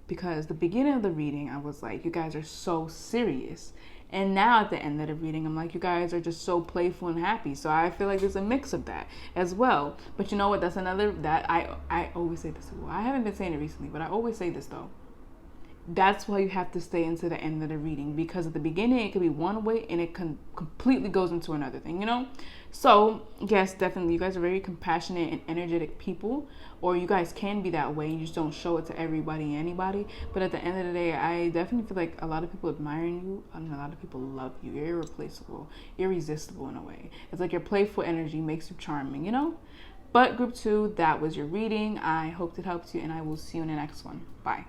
Because the beginning of the reading, I was like, you guys are so serious. And now at the end of the reading, I'm like, you guys are just so playful and happy. So I feel like there's a mix of that as well. But you know what? That's another, that I always say this. Well, I haven't been saying it recently, but I always say this though. That's why you have to stay into the end of the reading. Because at the beginning, it could be one way and it completely goes into another thing, you know? So, yes, definitely. You guys are very compassionate and energetic people. Or you guys can be that way. You just don't show it to everybody and anybody. But at the end of the day, I definitely feel like a lot of people admiring you. And a lot of people love you. You're irreplaceable. Irresistible in a way. It's like your playful energy makes you charming, you know? But group 2, that was your reading. I hope it helped you. And I will see you in the next one. Bye.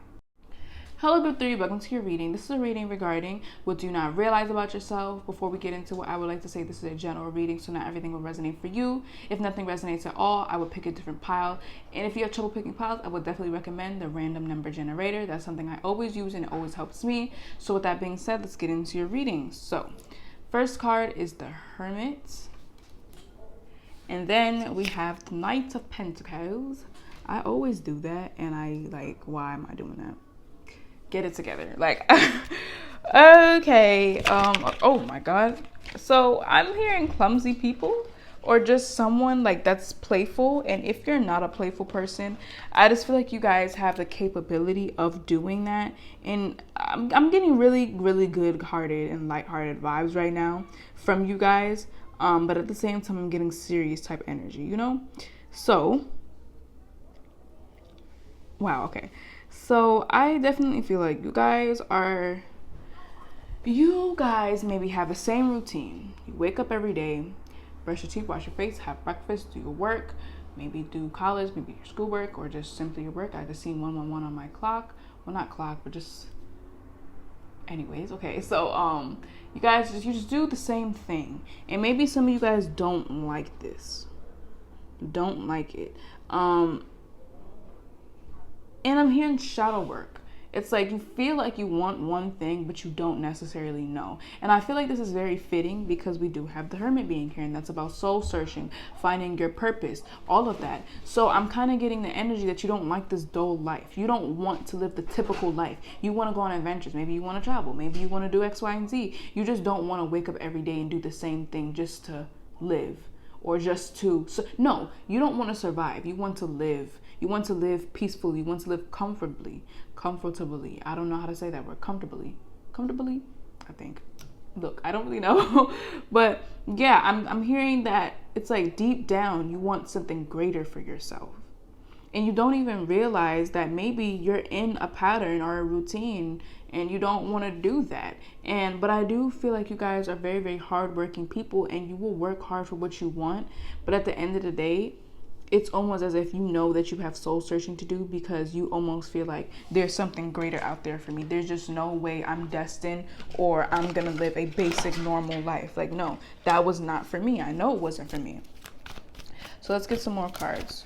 Hello group 3, welcome to your reading. This is a reading regarding what do you not realize about yourself. Before we get into what I would like to say, this is a general reading, so not everything will resonate for you. If nothing resonates at all, I would pick a different pile. And if you have trouble picking piles, I would definitely recommend the random number generator. That's something I always use and it always helps me. So with that being said, let's get into your reading. So first card is the Hermit. And then we have the Knight of Pentacles. I always do that and I like, why am I doing that? Get it together. Like, okay. Oh my God. So I'm hearing clumsy people or just someone like that's playful. And if you're not a playful person, I just feel like you guys have the capability of doing that. And I'm getting really, really good-hearted and light-hearted vibes right now from you guys. But at the same time, I'm getting serious type energy, you know? So, wow, okay. So I definitely feel like you guys maybe have the same routine. You wake up every day, brush your teeth, wash your face, have breakfast, do your work, maybe do college, maybe your schoolwork, or just simply your work. I just seen 111 on my clock. Well, not clock, but just anyways. Okay, so you guys just do the same thing. And maybe some of you guys don't like this. Don't like it. And I'm hearing shadow work. It's like you feel like you want one thing, but you don't necessarily know. And I feel like this is very fitting because we do have the hermit being here, and that's about soul searching, finding your purpose, all of that. So I'm kind of getting the energy that you don't like this dull life. You don't want to live the typical life. You want to go on adventures. Maybe you want to travel. Maybe you want to do X, Y, and Z. You just don't want to wake up every day and do the same thing just to live. Or just to, no, you don't want to survive. You want to live. You want to live peacefully. You want to live comfortably. I don't know how to say that word. Comfortably, I think. Look, I don't really know. But yeah, I'm hearing that it's like deep down, you want something greater for yourself. And you don't even realize that maybe you're in a pattern or a routine and you don't want to do that. But I do feel like you guys are very, very hardworking people and you will work hard for what you want. But at the end of the day, it's almost as if you know that you have soul searching to do because you almost feel like there's something greater out there for me. There's just no way I'm destined or I'm going to live a basic normal life. Like, no, that was not for me. I know it wasn't for me. So let's get some more cards.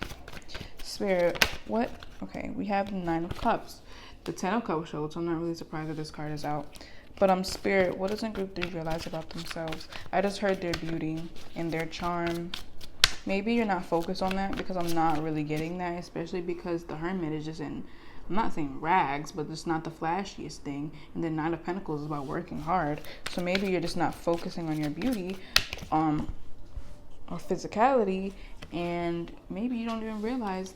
Spirit, what? Okay, we have the 9 of Cups. The 10 of Cups showed, so I'm not really surprised that this card is out. But Spirit, what doesn't Group 3 realize about themselves? I just heard their beauty and their charm. Maybe you're not focused on that because I'm not really getting that, especially because the Hermit is just in, I'm not saying rags, but it's not the flashiest thing. And then 9 of Pentacles is about working hard. So maybe you're just not focusing on your beauty or physicality, and maybe you don't even realize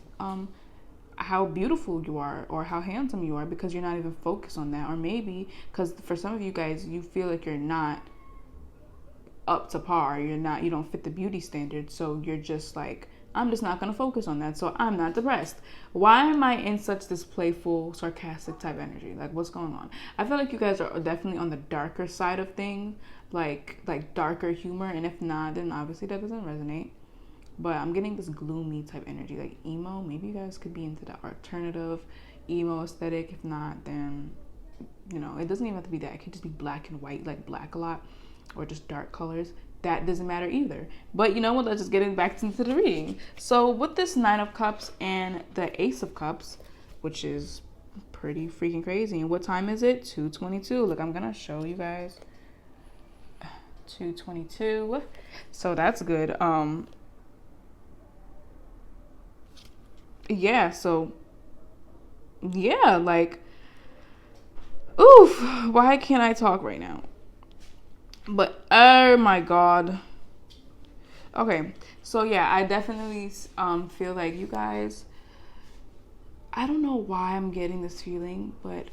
how beautiful you are or how handsome you are because you're not even focused on that. Or maybe because for some of you guys, you feel like you're not up to par, you don't fit the beauty standard, so you're just like, I'm just not going to focus on that, so I'm not depressed. Why am I in such this playful, sarcastic type energy? Like, what's going on? I feel like you guys are definitely on the darker side of things, like darker humor, and if not, then obviously that doesn't resonate. But I'm getting this gloomy type energy, like emo. Maybe you guys could be into the alternative emo aesthetic. If not, then, you know, it doesn't even have to be that. It could just be black and white, like black a lot, or just dark colors. That doesn't matter either. But you know what, let's just get back into the reading. So with this 9 of Cups and the Ace of Cups, which is pretty freaking crazy. And what time is it? 2:22. Look, I'm gonna show you guys. 2:22. So that's good. Yeah, so yeah, like, oof, why can't I talk right now? But oh my god. Okay, so yeah, I definitely feel like you guys, I don't know why I'm getting this feeling, but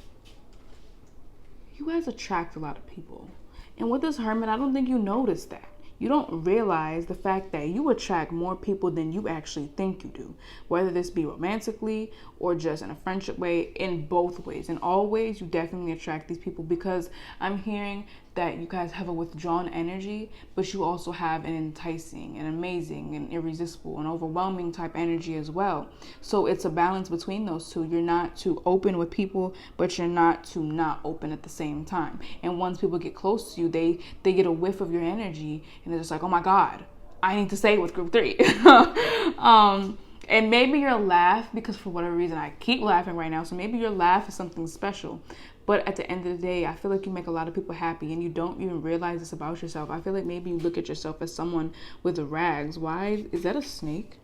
you guys attract a lot of people. And with this Hermit, I don't think you notice that. You don't realize the fact that you attract more people than you actually think you do, whether this be romantically or just in a friendship way. In both ways, in all ways, you definitely attract these people, because I'm hearing that you guys have a withdrawn energy, but you also have an enticing and amazing and irresistible and overwhelming type energy as well. So it's a balance between those two. You're not too open with people, but you're not too not open at the same time. And once people get close to you, they get a whiff of your energy and they're just like, oh my God, I need to stay with Group 3. And maybe your laugh, because for whatever reason I keep laughing right now, so maybe your laugh is something special. But at the end of the day, I feel like you make a lot of people happy and you don't even realize this about yourself. I feel like maybe you look at yourself as someone with rags. Why? Is that a snake?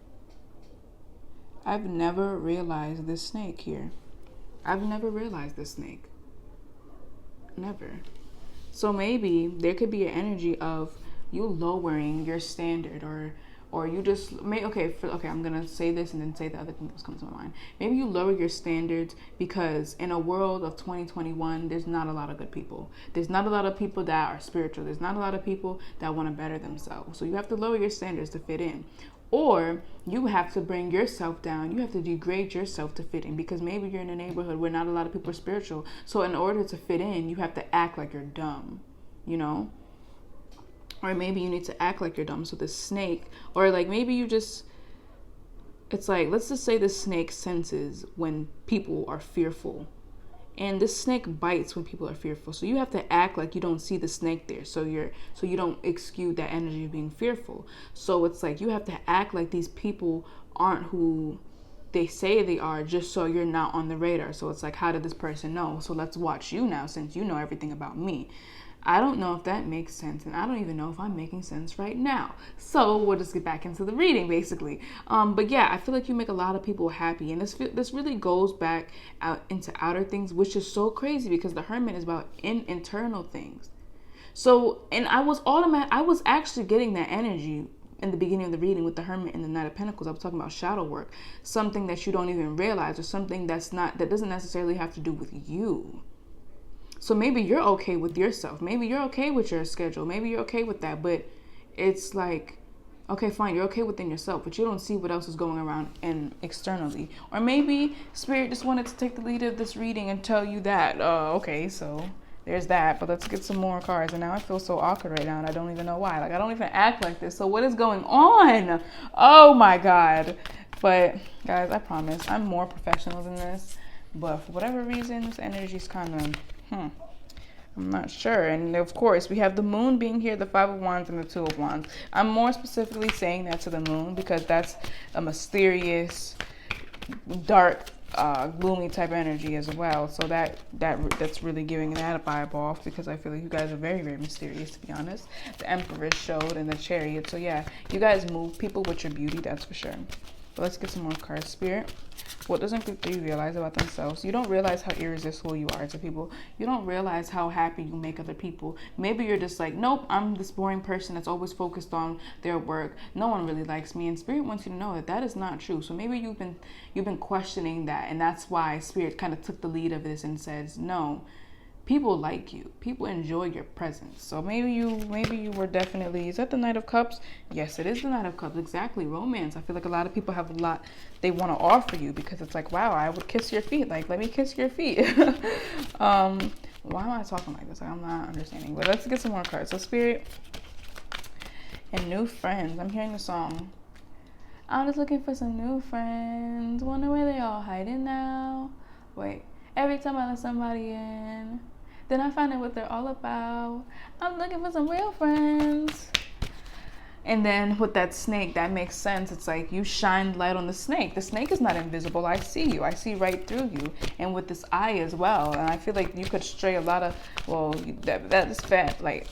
I've never realized this snake here. I've never realized this snake. Never. So maybe there could be an energy of you lowering your standard, or you just okay, I'm gonna say this and then say the other thing that's coming to my mind. Maybe you lower your standards because in a world of 2021, there's not a lot of good people. There's not a lot of people that are spiritual. There's not a lot of people that want to better themselves. So you have to lower your standards to fit in. Or you have to bring yourself down. You have to degrade yourself to fit in, because maybe you're in a neighborhood where not a lot of people are spiritual. So in order to fit in, you have to act like you're dumb, you know? Or maybe you need to act like you're dumb. So the snake, or like maybe you just, it's like, let's just say the snake senses when people are fearful. And this snake bites when people are fearful. So you have to act like you don't see the snake there. So you don't exude that energy of being fearful. So it's like you have to act like these people aren't who they say they are, just so you're not on the radar. So it's like, how did this person know? So let's watch you now, since you know everything about me. I don't know if that makes sense, and I don't even know if I'm making sense right now. So we'll just get back into the reading, basically. But yeah, I feel like you make a lot of people happy, and this really goes back out into outer things, which is so crazy because the Hermit is about internal things. So, and I was actually getting that energy in the beginning of the reading with the Hermit and the Knight of Pentacles. I was talking about shadow work, something that you don't even realize, or something that doesn't necessarily have to do with you. So maybe you're okay with yourself. Maybe you're okay with your schedule. Maybe you're okay with that. But it's like, okay, fine, you're okay within yourself, but you don't see what else is going around and externally. Or maybe Spirit just wanted to take the lead of this reading and tell you that. Okay, so there's that. But let's get some more cards. And now I feel so awkward right now, and I don't even know why. Like, I don't even act like this. So what is going on? Oh my God. But guys, I promise I'm more professional than this. But for whatever reason, this energy's kind of... I'm not sure. And of course, we have the Moon being here, the Five of Wands and the Two of Wands. I'm more specifically saying that to the Moon because that's a mysterious, dark, gloomy type energy as well. So that's really giving that a vibe off, because I feel like you guys are very, very mysterious, to be honest. The Empress showed and the Chariot. So yeah, you guys move people with your beauty, that's for sure. But let's get some more cards, Spirit. What doesn't people realize about themselves? You don't realize how irresistible you are to people. You don't realize how happy you make other people. Maybe you're just like, nope, I'm this boring person that's always focused on their work. No one really likes me. And Spirit wants you to know that that is not true. So maybe you've been questioning that, and that's why Spirit kind of took the lead of this and says, no, people like you. People enjoy your presence. So maybe you were definitely... Is that the Knight of Cups? Yes, it is the Knight of Cups. Exactly. Romance. I feel like a lot of people have a lot they want to offer you, because it's like, wow, I would kiss your feet. Like, let me kiss your feet. Why am I talking like this? Like, I'm not understanding. But let's get some more cards. So Spirit and new friends. I'm hearing the song. I'm just looking for some new friends. Wonder where they all hiding now. Wait. Every time I let somebody in, then I find out what they're all about. I'm looking for some real friends. And then with that snake, that makes sense. It's like you shine light on the snake. The snake is not invisible. I see you. I see right through you. And with this eye as well. And I feel like you could stray a lot of, well, that is fat. Like,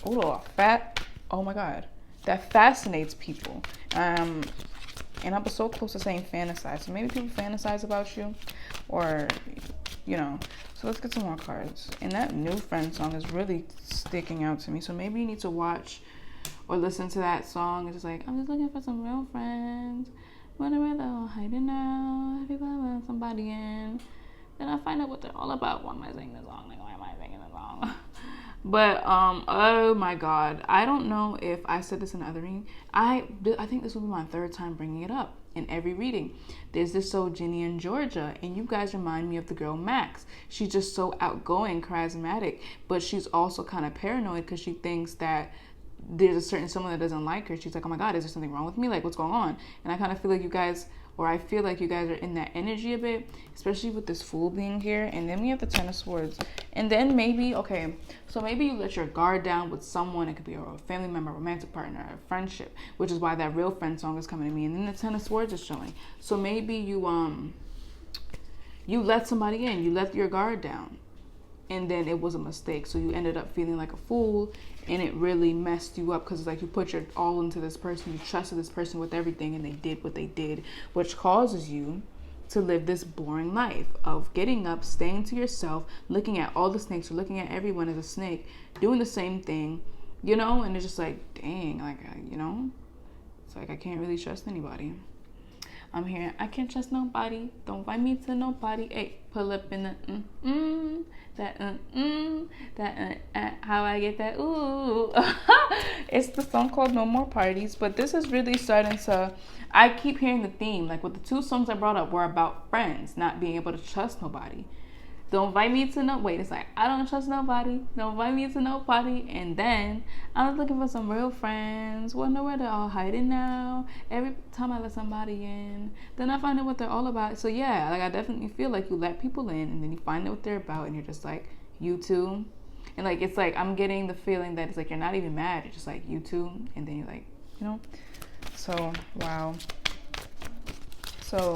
fat. Oh my God. That fascinates people. And I was so close to saying fantasize. So maybe people fantasize about you, or... So let's get some more cards. And that new friend song is really sticking out to me. So maybe you need to watch or listen to that song. It's just like, I'm just looking for some real friends. Wonder where they're all hiding now. People have somebody in. Then I find out what they're all about. Why am I singing this song? Like, why am I singing this song? But oh my God, I don't know if I said this in the other reading. I think this will be my third time bringing it up in every reading. There's this soul Ginny in Georgia, and you guys remind me of the girl Max. She's just so outgoing, charismatic, but she's also kind of paranoid because she thinks that there's a certain someone that doesn't like her. She's like, oh my God, is there something wrong with me? Like, what's going on? And I kind of feel like you guys, or I feel like you guys are in that energy a bit, especially with this Fool being here. And then we have the Ten of Swords. And then maybe, okay, so maybe you let your guard down with someone. It could be a family member, romantic partner, a friendship, which is why that real friend song is coming to me. And then the Ten of Swords is showing. So maybe you let somebody in, you let your guard down, and then it was a mistake. So you ended up feeling like a fool, and it really messed you up because it's like you put your all into this person, you trusted this person with everything, and they did what they did, which causes you to live this boring life of getting up, staying to yourself, looking at all the snakes, or looking at everyone as a snake, doing the same thing, and it's just like, dang, like, it's like I can't really trust anybody. I'm here. I can't trust nobody. Don't invite me to nobody. Hey, pull up in the how I get that ooh. It's the song called No More Parties, but this is really starting to. I keep hearing the theme. Like with the two songs I brought up were about friends, not being able to trust nobody. Don't invite me to it's like, I don't trust nobody. Don't invite me to no party. And then I was looking for some real friends. Wonder where they're all hiding now. Every time I let somebody in, then I find out what they're all about. So yeah, like I definitely feel like you let people in, and then you find out what they're about, and you're just like, you too. And like, it's like, I'm getting the feeling that it's like, you're not even mad. You're just like, you too. And then you're like, So, wow. So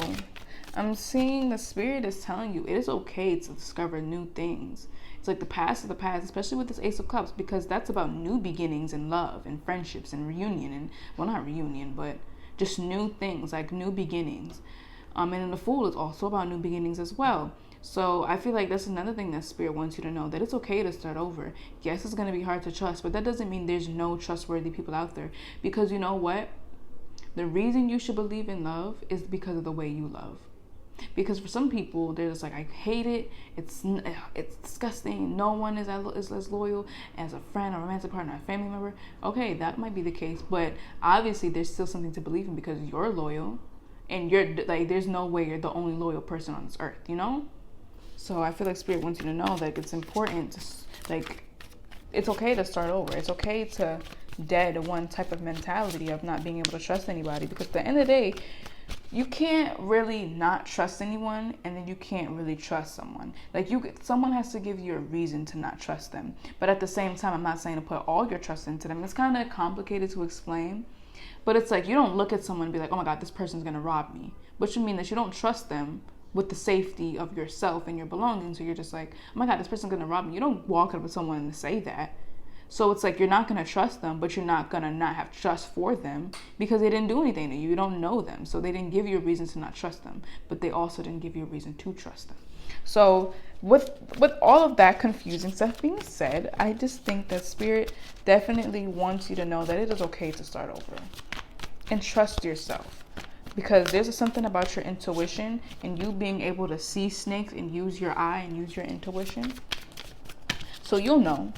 I'm seeing the Spirit is telling you it is okay to discover new things. It's like the past is the past, especially with this Ace of Cups, because that's about new beginnings and love and friendships and reunion and, well, not reunion, but just new things, like new beginnings. And then the Fool is also about new beginnings as well. So I feel like that's another thing that Spirit wants you to know, that it's okay to start over. Yes, it's going to be hard to trust, but that doesn't mean there's no trustworthy people out there. Because you know what? The reason you should believe in love is because of the way you love. Because for some people, they're just like, I hate it. It's disgusting. No one is as loyal as a friend, a romantic partner, a family member. Okay, that might be the case, but obviously there's still something to believe in because you're loyal, and you're like, there's no way you're the only loyal person on this earth, you know? So I feel like Spirit wants you to know that it's important to, like, it's okay to start over. It's okay to dead one type of mentality of not being able to trust anybody, because at the end of the day, you can't really not trust anyone, and then you can't really trust someone. Like, someone has to give you a reason to not trust them. But at the same time, I'm not saying to put all your trust into them. It's kind of complicated to explain. But it's like, you don't look at someone and be like, oh my God, this person's going to rob me. Which would mean that you don't trust them with the safety of yourself and your belongings. So you're just like, oh my God, this person's going to rob me. You don't walk up to someone and say that. So it's like, you're not going to trust them, but you're not going to not have trust for them because they didn't do anything to you. You don't know them. So they didn't give you a reason to not trust them, but they also didn't give you a reason to trust them. So with all of that confusing stuff being said, I just think that Spirit definitely wants you to know that it is okay to start over and trust yourself. Because there's something about your intuition and you being able to see snakes and use your eye and use your intuition. So you'll know.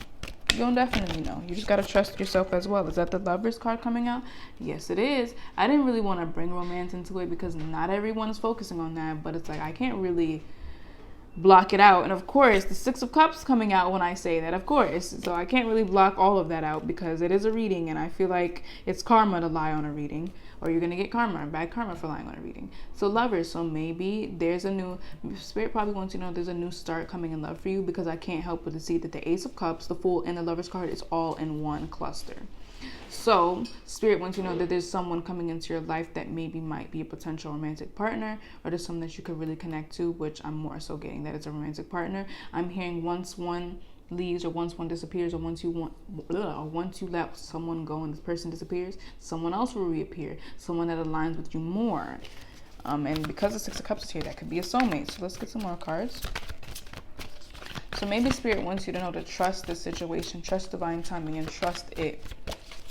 You'll definitely know. You just got to trust yourself as well. Is that the Lovers card coming out? Yes, it is. I didn't really want to bring romance into it because not everyone is focusing on that. But it's like, I can't really block it out. And of course, the Six of Cups coming out when I say that, of course. So I can't really block all of that out because it is a reading. And I feel like it's karma to lie on a reading. Or you're going to get karma, bad karma for lying on a reading. So Lovers, so maybe there's a new, Spirit probably wants you to know there's a new start coming in love for you, because I can't help but to see that the Ace of Cups, the Fool, and the Lovers card is all in one cluster. So Spirit wants you to know that there's someone coming into your life that maybe might be a potential romantic partner, or there's someone that you could really connect to, which I'm more so getting that it's a romantic partner. I'm hearing once one leaves, or once one disappears, or once you let someone go and this person disappears, someone else will reappear, someone that aligns with you more. And because the Six of Cups is here, that could be a soulmate. So let's get some more cards. So maybe Spirit wants you to know to trust the situation, trust divine timing, and trust it.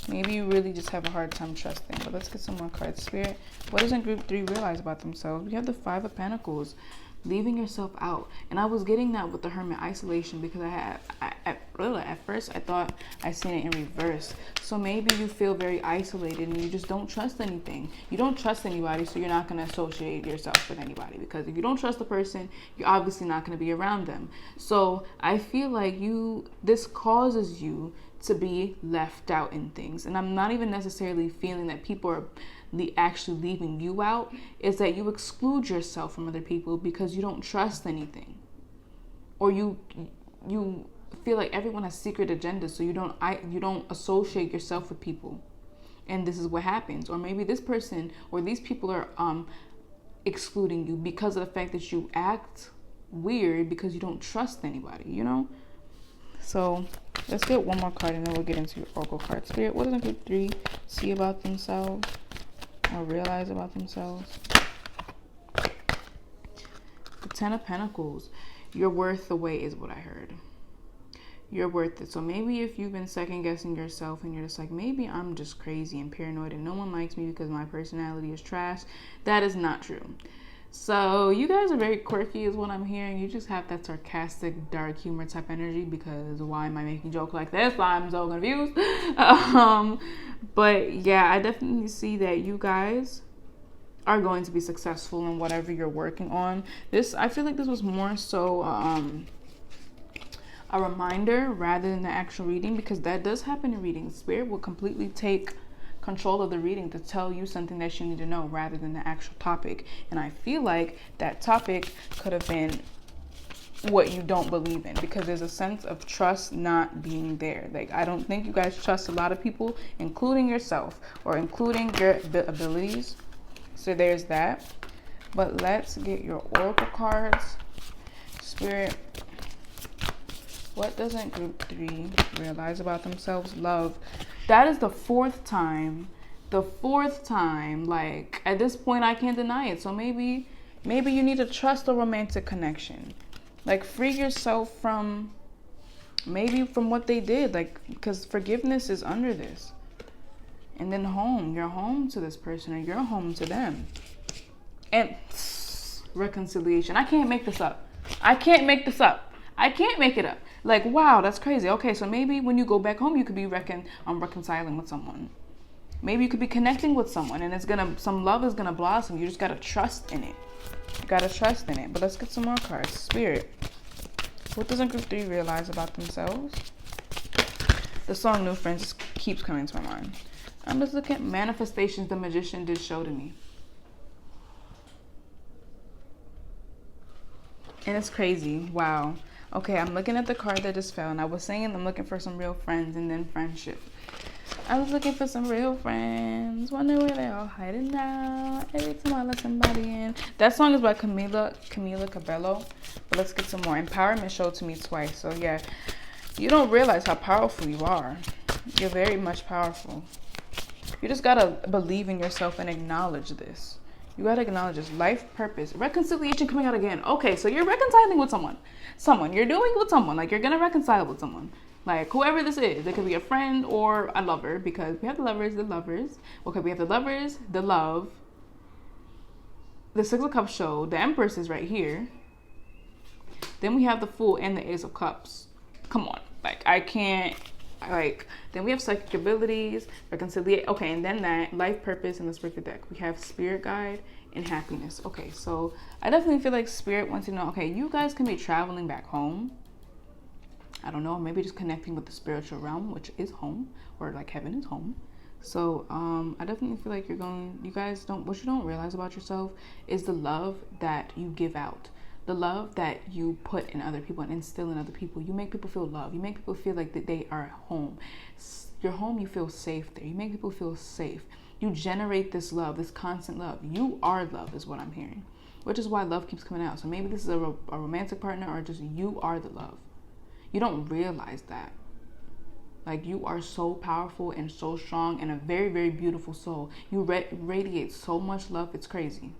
Maybe you really just have a hard time trusting. But let's get some more cards. Spirit, what doesn't Group 3 realize about themselves? We have the Five of Pentacles. Leaving yourself out. And I was getting that with the Hermit, isolation, because at first I thought I seen it in reverse. So maybe you feel very isolated and you just don't trust anything. You don't trust anybody, so you're not going to associate yourself with anybody, because if you don't trust the person, you're obviously not going to be around them. So I feel like this causes you to be left out in things. And I'm not even necessarily feeling that people are actually leaving you out. Is that you exclude yourself from other people because you don't trust anything, or you feel like everyone has secret agendas, so you don't associate yourself with people, and this is what happens. Or maybe this person or these people are excluding you because of the fact that you act weird because you don't trust anybody, you know. So let's get one more card and then we'll get into your Oracle card. Spirit, what does Group 3 see about themselves or realize about themselves? The Ten of Pentacles. You're worth the wait is what I heard. You're worth it. So maybe if you've been second guessing yourself and you're just like, maybe I'm just crazy and paranoid and no one likes me because my personality is trash, that is not true. So you guys are very quirky is what I'm hearing. You just have that sarcastic, dark humor type energy, because why am I making jokes like this? I'm so confused. But yeah, I definitely see that you guys are going to be successful in whatever you're working on. I feel like this was more so a reminder rather than the actual reading, because that does happen in readings. Spirit will completely take control of the reading to tell you something that you need to know rather than the actual topic. And I feel like that topic could have been what you don't believe in, because there's a sense of trust not being there. Like, I don't think you guys trust a lot of people, including yourself or including your abilities. So there's that. But let's get your oracle cards. Spirit, what doesn't group 3 realize about themselves? Love. That is the 4th time. The 4th time. Like, at this point, I can't deny it. So maybe you need to trust a romantic connection. Like, free yourself from what they did. Like, because forgiveness is under this. And then you're home to this person, or you're home to them. And reconciliation. I can't make this up. I can't make it up. Like, wow, that's crazy. Okay, so maybe when you go back home, you could be reconciling with someone. Maybe you could be connecting with someone, and some love is gonna blossom. You just gotta trust in it. But let's get some more cards. Spirit, what doesn't group 3 realize about themselves? The song New Friends just keeps coming to my mind. I'm just looking at manifestations the magician did show to me. And it's crazy. Wow. Okay, I'm looking at the card that just fell, and I was saying I'm looking for some real friends and then friendship. I was looking for some real friends. Wonder where they're all hiding now. Every time I let somebody in. That song is by Camila Cabello. But let's get some more. Empowerment showed to me twice. So yeah, you don't realize how powerful you are. You're very much powerful. You just gotta believe in yourself and acknowledge this. You gotta acknowledge this. Life purpose. Reconciliation coming out again. Okay, so you're reconciling with someone. You're doing with someone. Like, you're gonna reconcile with someone. Like, whoever this is. It could be a friend or a lover, because we have the lovers. Okay, we have the lovers, the love. The 6 of Cups show. The Empress is right here. Then we have the Fool and the Ace of Cups. Come on. Like, I can't. Like, then we have psychic abilities, reconciliation. Okay, and then that life purpose, and let's break the deck. We have spirit guide and happiness. Okay, so I definitely feel like spirit wants to know, okay, you guys can be traveling back home. I don't know, maybe just connecting with the spiritual realm, which is home, or like heaven is home. So I definitely feel like what you don't realize about yourself is the love that you give out. The love that you put in other people and instill in other people. You make people feel love. You make people feel like that they are home. Your home, you feel safe there. You make people feel safe. You generate this love, this constant love. You are love is what I'm hearing, which is why love keeps coming out. So maybe this is a romantic partner, or just you are the love. You don't realize that. Like, you are so powerful and so strong and a very, very beautiful soul. You radiate so much love. It's crazy.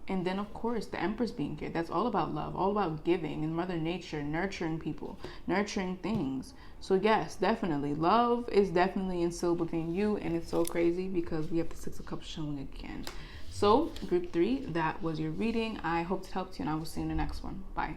And then, of course, the Empress being here. That's all about love, all about giving and Mother Nature, nurturing people, nurturing things. So, yes, definitely. Love is definitely instilled within you. And it's so crazy because we have the 6 of Cups showing again. So, group 3, that was your reading. I hope it helped you, and I will see you in the next one. Bye.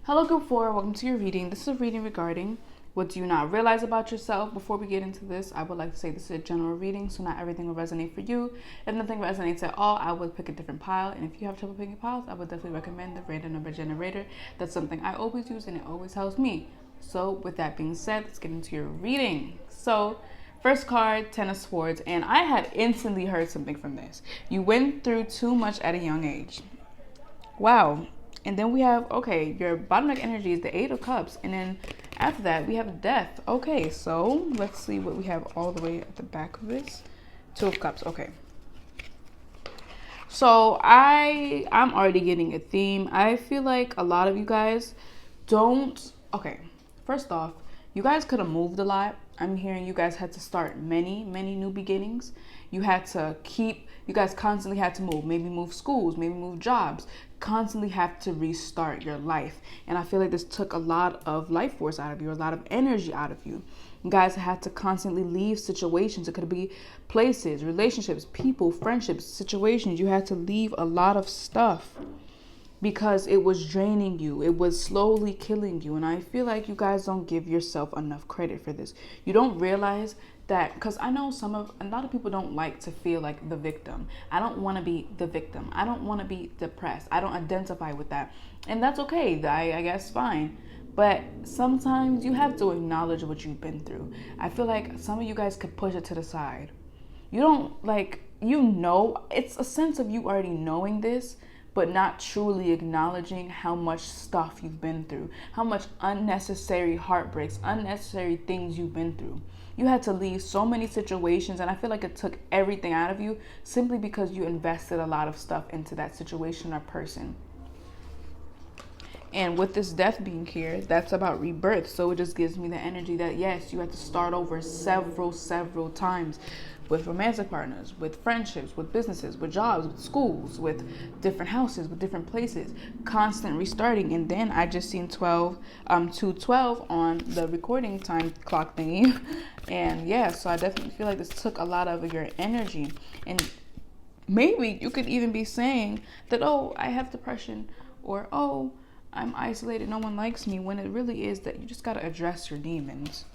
Hello, group 4. Welcome to your reading. This is a reading regarding what do you not realize about yourself. Before we get into this, I would like to say this is a general reading, so not everything will resonate for you. If nothing resonates at all, I would pick a different pile. And if you have trouble picking piles, I would definitely recommend the random number generator. That's something I always use, and it always helps me. So with that being said, let's get into your reading. So first card, 10 of Swords, and I had instantly heard something from this. You went through too much at a young age. Wow. And then we have, okay, your bottom deck energy is the 8 of Cups. And then after that, we have Death. Okay, so let's see what we have all the way at the back of this. 2 of Cups, okay. So I'm already getting a theme. I feel like a lot of you guys don't, okay, first off, you guys could have moved a lot. I'm hearing you guys had to start many new beginnings. You guys constantly had to move, maybe move schools, maybe move jobs, constantly have to restart your life. And I feel like this took a lot of life force out of you, a lot of energy out of you. You guys had to constantly leave situations. It could be places, relationships, people, friendships, situations. You had to leave a lot of stuff because it was draining you. It was slowly killing you. And I feel like you guys don't give yourself enough credit for this. You don't realize that, because I know a lot of people don't like to feel like the victim. I don't want to be the victim. I don't want to be depressed. I don't identify with that. And that's okay. I guess fine. But sometimes you have to acknowledge what you've been through. I feel like some of you guys could push it to the side. You don't it's a sense of you already knowing this, but not truly acknowledging how much stuff you've been through, how much unnecessary heartbreaks, unnecessary things you've been through. You had to leave so many situations, and I feel like it took everything out of you simply because you invested a lot of stuff into that situation or person. And with this death being here, that's about rebirth. So it just gives me the energy that yes, you have to start over several times, with romantic partners, with friendships, with businesses, with jobs, with schools, with different houses, with different places, constant restarting. And then I just seen 212 on the recording time clock thingy. And yeah, so I definitely feel like this took a lot of your energy. And maybe you could even be saying that, oh, I have depression, or oh, I'm isolated, no one likes me, when it really is that you just got to address your demons.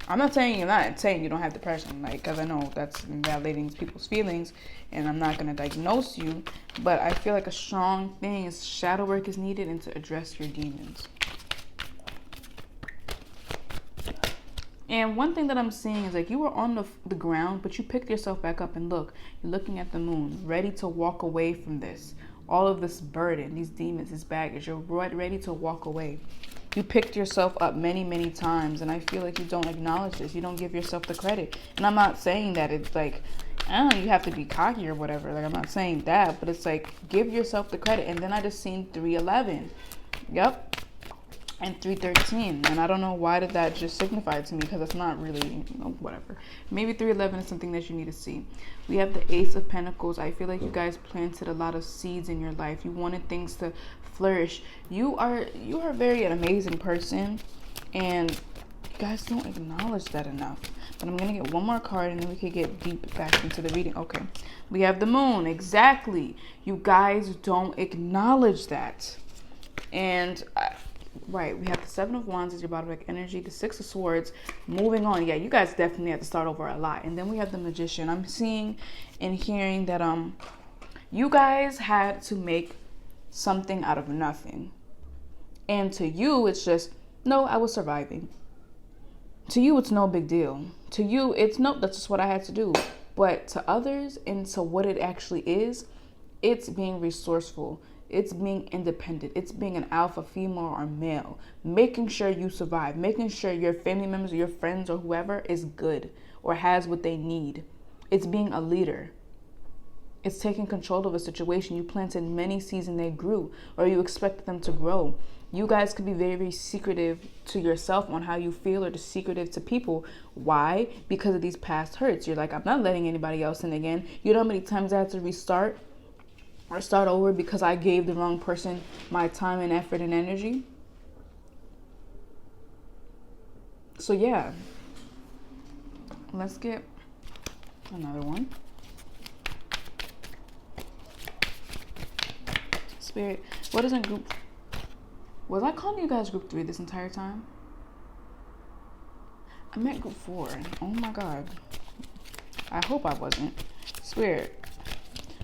I'm not saying you don't have depression, like, because I know that's invalidating people's feelings, and I'm not going to diagnose you, but I feel like a strong thing is shadow work is needed and to address your demons. And one thing that I'm seeing is like you were on the ground, but you picked yourself back up and look, you're looking at the moon, ready to walk away from this. All of this burden, these demons, this baggage, you're ready to walk away. You picked yourself up many times, and I feel like you don't acknowledge this. You don't give yourself the credit. And I'm not saying that it's like, I don't know, you have to be cocky or whatever. Like, I'm not saying that, but it's like, give yourself the credit. And then I just seen 311. Yep. And 313, and I don't know why did that just signify to me, because it's not really, whatever. Maybe 311 is something that you need to see. We have the Ace of Pentacles. I feel like you guys planted a lot of seeds in your life. You wanted things to flourish. You are very an amazing person, and you guys don't acknowledge that enough. But I'm gonna get one more card, and then we could get deep back into the reading. Okay, we have the Moon. Exactly. You guys don't acknowledge that, and right, we have the Seven of Wands as your bottom deck energy, the Six of Swords, moving on. Yeah, you guys definitely have to start over a lot. And then we have the Magician. I'm seeing and hearing that you guys had to make something out of nothing. And to you, it's just, no, I was surviving. To you, it's no big deal. To you, it's, nope, that's just what I had to do. But to others, and to what it actually is, it's being resourceful. It's being independent. It's being an alpha female or male. Making sure you survive. Making sure your family members or your friends or whoever is good or has what they need. It's being a leader. It's taking control of a situation. You planted many seeds and they grew, or you expected them to grow. You guys could be very secretive to yourself on how you feel, or just secretive to people. Why? Because of these past hurts. You're like, I'm not letting anybody else in again. You know how many times I had to restart or start over because I gave the wrong person my time and effort and energy? So yeah, let's get another one. Spirit, what isn't group? Was I calling you guys group 3 this entire time? I meant group 4. Oh my God. I hope I wasn't. Spirit,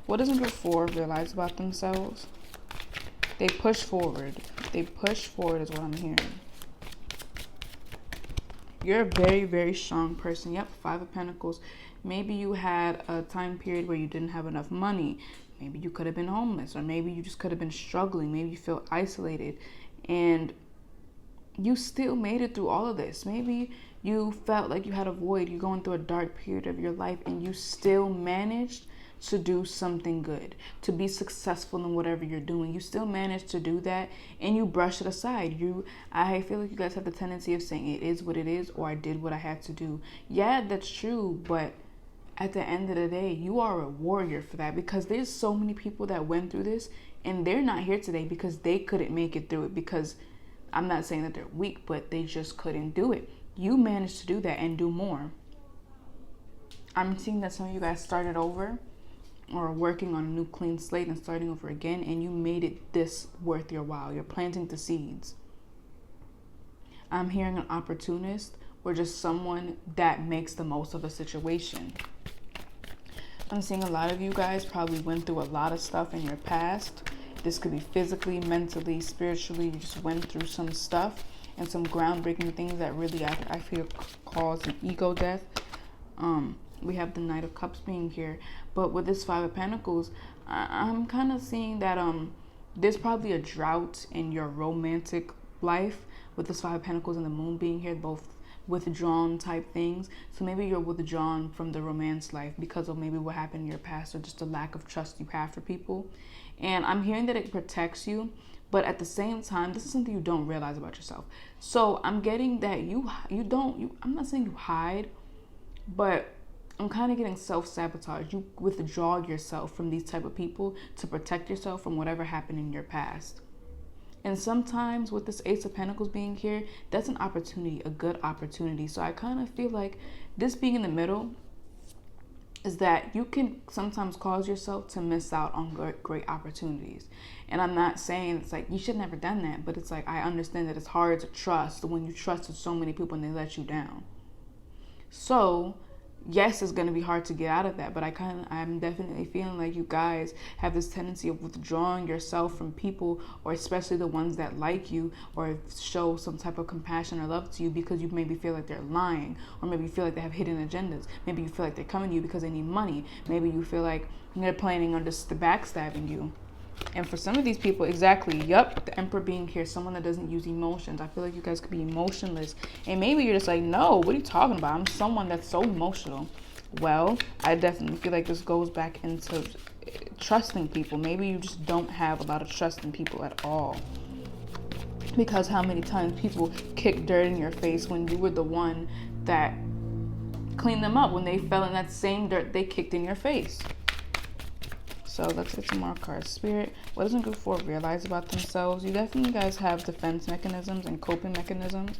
what doesn't group 4 realize about themselves? They push forward. They push forward is what I'm hearing. You're a very strong person. Yep, 5 of Pentacles. Maybe you had a time period where you didn't have enough money. Maybe you could have been homeless, or maybe you just could have been struggling. Maybe you feel isolated, and you still made it through all of this. Maybe you felt like you had a void. You're going through a dark period of your life, and you still managed to do something good, to be successful in whatever you're doing. You still managed to do that, and you brush it aside. I feel like you guys have the tendency of saying it is what it is, or I did what I had to do. Yeah, that's true, but at the end of the day, you are a warrior for that, because there's so many people that went through this and they're not here today because they couldn't make it through it, because I'm not saying that they're weak, but they just couldn't do it. You managed to do that and do more. I'm seeing that some of you guys started over, or working on a new clean slate and starting over again, and you made it this worth your while. You're planting the seeds. I'm hearing an opportunist, or just someone that makes the most of a situation. I'm seeing a lot of you guys probably went through a lot of stuff in your past. This could be physically, mentally, spiritually. You just went through some stuff and some groundbreaking things that really, I feel, caused an ego death. We have the Knight of Cups being here. But with this 5 of Pentacles, I'm kind of seeing that there's probably a drought in your romantic life with this 5 of Pentacles and the Moon being here, both withdrawn type things. So maybe you're withdrawn from the romance life because of maybe what happened in your past, or just the lack of trust you have for people. And I'm hearing that it protects you, but at the same time, this is something you don't realize about yourself. So I'm getting that I'm not saying you hide, but I'm kind of getting self-sabotage. You withdraw yourself from these type of people to protect yourself from whatever happened in your past. And sometimes with this Ace of Pentacles being here, that's an opportunity, a good opportunity. So I kind of feel like this being in the middle is that you can sometimes cause yourself to miss out on great opportunities. And I'm not saying it's like you should never done that, but it's like I understand that it's hard to trust when you trusted so many people and they let you down. So yes, it's going to be hard to get out of that, but I'm definitely feeling like you guys have this tendency of withdrawing yourself from people, or especially the ones that like you or show some type of compassion or love to you, because you maybe feel like they're lying, or maybe you feel like they have hidden agendas. Maybe you feel like they're coming to you because they need money. Maybe you feel like they're planning on just backstabbing you. And for some of these people, exactly, yep, the Emperor being here, someone that doesn't use emotions. I feel like you guys could be emotionless. And maybe you're just like, no, what are you talking about? I'm someone that's so emotional. Well, I definitely feel like this goes back into trusting people. Maybe you just don't have a lot of trust in people at all. Because how many times people kick dirt in your face when you were the one that cleaned them up, when they fell in that same dirt they kicked in your face. So let's get some more cards. Spirit, what does a group 4 realize about themselves? You definitely guys have defense mechanisms and coping mechanisms.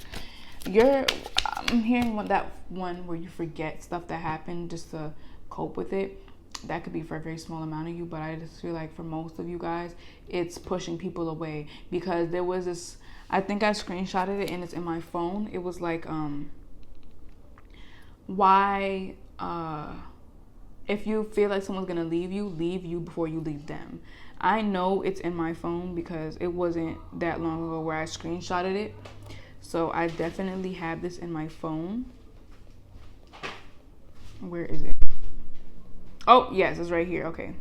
I'm hearing that one where you forget stuff that happened just to cope with it. That could be for a very small amount of you, but I just feel like for most of you guys, it's pushing people away. Because there was this, I think I screenshotted it and it's in my phone. It was like, if you feel like someone's gonna leave you before you leave them. I know it's in my phone because it wasn't that long ago where I screenshotted it. So I definitely have this in my phone. Where is it? Oh, yes, it's right here. Okay.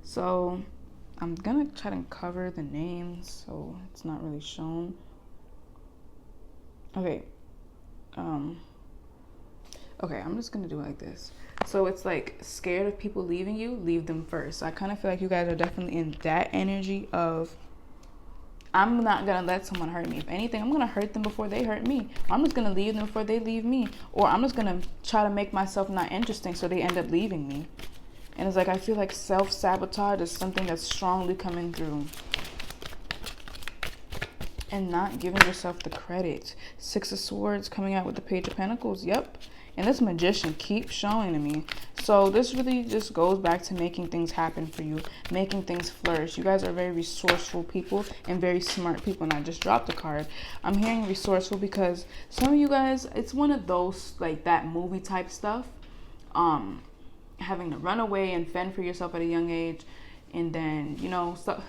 So I'm gonna try to cover the names so it's not really shown. Okay. Okay, I'm just gonna do it like this. So it's like, scared of people leaving you, leave them first. So I kind of feel like you guys are definitely in that energy of, I'm not gonna let someone hurt me. If anything, I'm gonna hurt them before they hurt me. Or I'm just gonna leave them before they leave me. Or I'm just gonna try to make myself not interesting so they end up leaving me. And it's like, I feel like self-sabotage is something that's strongly coming through. And not giving yourself the credit. 6 of Swords coming out with the Page of Pentacles. Yep. And this Magician keeps showing to me. So this really just goes back to making things happen for you, making things flourish. You guys are very resourceful people and very smart people. And I just dropped a card. I'm hearing resourceful because some of you guys, it's one of those, like that movie type stuff. Having to run away and fend for yourself at a young age. And then, you know, so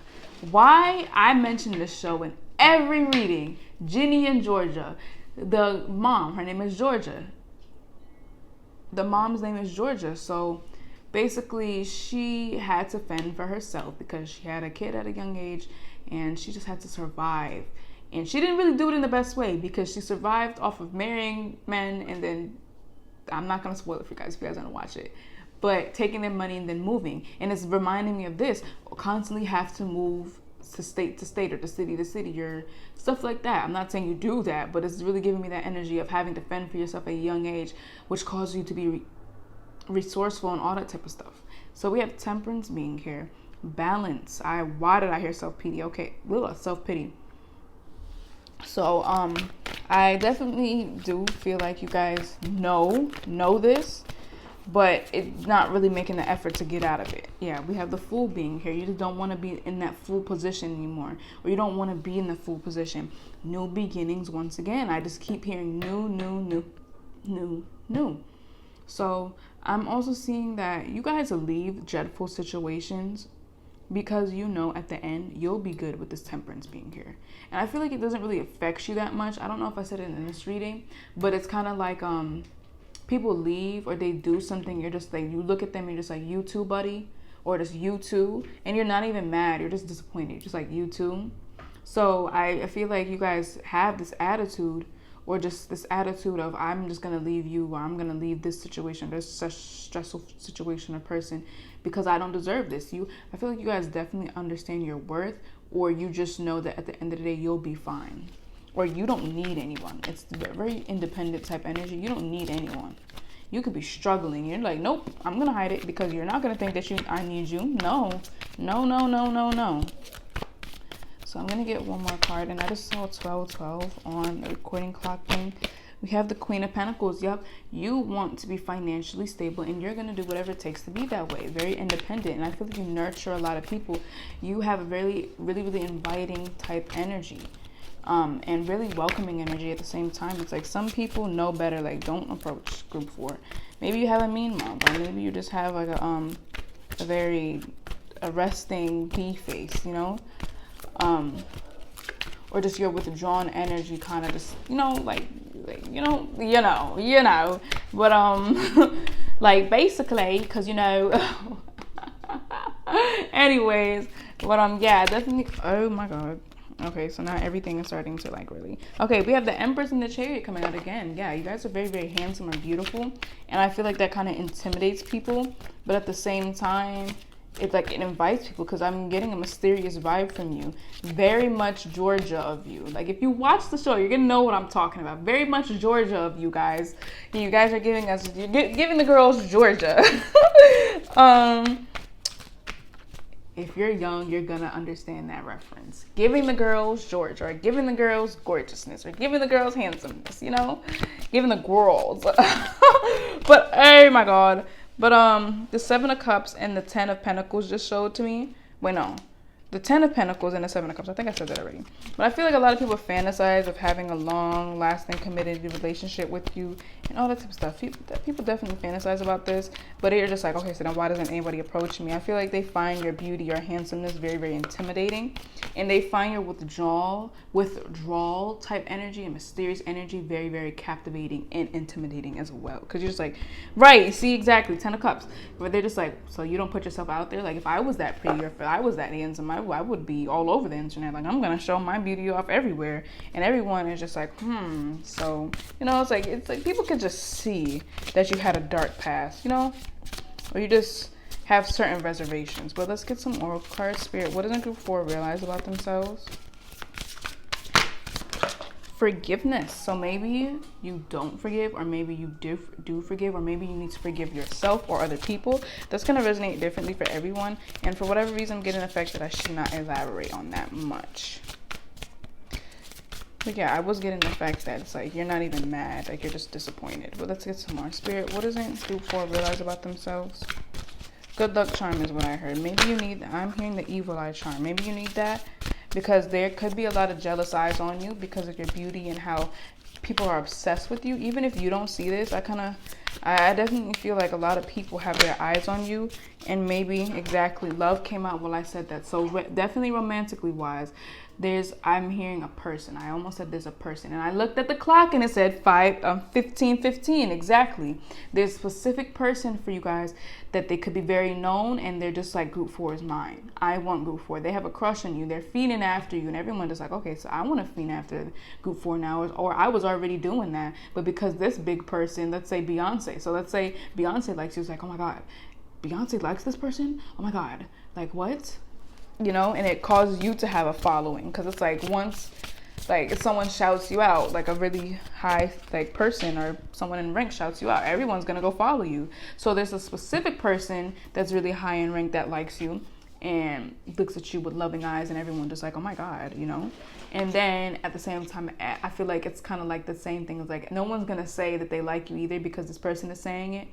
why I mention this show in every reading. Ginny in Georgia. The mom, her name is Georgia. The mom's name is Georgia. So basically she had to fend for herself because she had a kid at a young age and she just had to survive. And she didn't really do it in the best way because she survived off of marrying men, and then, I'm not going to spoil it for you guys if you guys want to watch it, but taking their money and then moving. And it's reminding me of this, constantly have to move to state or to city, or stuff like that. I'm not saying you do that, but it's really giving me that energy of having to fend for yourself at a young age, which causes you to be resourceful and all that type of stuff. So we have Temperance being here. Balance. Why did I hear self-pity? Okay, little self-pity. So I definitely do feel like you guys know this, but it's not really making the effort to get out of it. Yeah, we have the Fool being here. You just don't want to be in that Fool position anymore, or you don't want to be in the Fool position. New beginnings once again. I just keep hearing new. So I'm also seeing that you guys leave dreadful situations because you know at the end you'll be good with this Temperance being here. And I feel like it doesn't really affect you that much. I don't know if I said it in this reading, but it's kind of like people leave or they do something, you're just like, you look at them and you're just like, you too, buddy, or just you too, and you're not even mad, you're just disappointed, just like, you too. So I feel like you guys have this attitude, or just this attitude of I'm just gonna leave you, or I'm gonna leave this situation, this such stressful situation or person, because I don't deserve this. I feel like you guys definitely understand your worth, or you just know that at the end of the day you'll be fine, or you don't need anyone. It's very independent type energy. You don't need anyone. You could be struggling. You're like, nope, I'm gonna hide it because you're not gonna think that I need you. No. So I'm gonna get one more card, and I just saw 1212 on the recording clock thing. We have the Queen of Pentacles. Yep, you want to be financially stable, and you're gonna do whatever it takes to be that way. Very independent, and I feel like you nurture a lot of people. You have a really inviting type energy, and really welcoming energy at the same time. It's like some people know better. Like, don't approach group 4. Maybe you have a mean mom, or maybe you just have like a very arresting bee face, you know. Or just your withdrawn energy, kind of just, like but like basically, because anyways, but yeah, definitely. Oh my god. Okay, so now everything is starting to like really. Okay, we have the Empress and the Chariot coming out again. Yeah, you guys are very, very handsome and beautiful, and I feel like that kind of intimidates people, but at the same time, it's like it invites people, because I'm getting a mysterious vibe from you. Very much Georgia of you. Like, if you watch the show, you're gonna know what I'm talking about. Very much Georgia of you guys. You guys are giving the girls Georgia. If you're young, you're gonna understand that reference. Giving the girls Georgia, or giving the girls gorgeousness, or giving the girls handsomeness, giving the girls. But oh my god. But the 7 of Cups and the 10 of Pentacles just showed to me. Wait, no. The 10 of Pentacles and the 7 of Cups. I think I said that already. But I feel like a lot of people fantasize of having a long, lasting, committed relationship with you and all that type of stuff. People definitely fantasize about this. But they're just like, okay, so then why doesn't anybody approach me? I feel like they find your beauty or handsomeness very, very intimidating. And they find your withdrawal type energy and mysterious energy very, very captivating and intimidating as well. Because you're just like, right, see, exactly, 10 of Cups. But they're just like, so you don't put yourself out there? Like, if I was that pretty, or if I was that handsome, I would be all over the internet. Like, I'm gonna show my beauty off everywhere, and everyone is just like, so it's like people can just see that you had a dark past, or you just have certain reservations. But let's get some oracle cards. Spirit, what does group 4 realize about themselves? Forgiveness. So maybe you don't forgive, or maybe you do forgive, or maybe you need to forgive yourself or other people. That's going to resonate differently for everyone, and for whatever reason I'm getting the fact that I should not elaborate on that much. But yeah, I was getting the fact that it's like you're not even mad, like you're just disappointed. But let's get some more. Spirit, what doesn't group 4 realize about themselves? Good luck charm is what I heard. Maybe you need, I'm hearing the evil eye charm. Maybe you need that, because there could be a lot of jealous eyes on you because of your beauty and how people are obsessed with you. Even if you don't see this, I definitely feel like a lot of people have their eyes on you, and maybe exactly love came out while I said that. So definitely romantically wise, I'm hearing a person. I almost said there's a person, and I looked at the clock and it said 15:15 exactly. There's a specific person for you guys that they could be very known, and they're just like, group 4 is mine. I want group 4. They have a crush on you. They're feeding after you, and everyone just like, okay, so I want to feed after group 4 now, or I was already doing that, but because this big person, let's say Beyonce. So let's say Beyonce likes you. It's like, oh my god, Beyonce likes this person. Oh my god, like what? And it causes you to have a following, because it's like once, like if someone shouts you out, like a really high like person or someone in rank shouts you out, everyone's gonna go follow you. So there's a specific person that's really high in rank that likes you and looks at you with loving eyes, and everyone just like, oh my god, And then at the same time, I feel like it's kind of like the same thing. It's like no one's gonna say that they like you either because this person is saying it.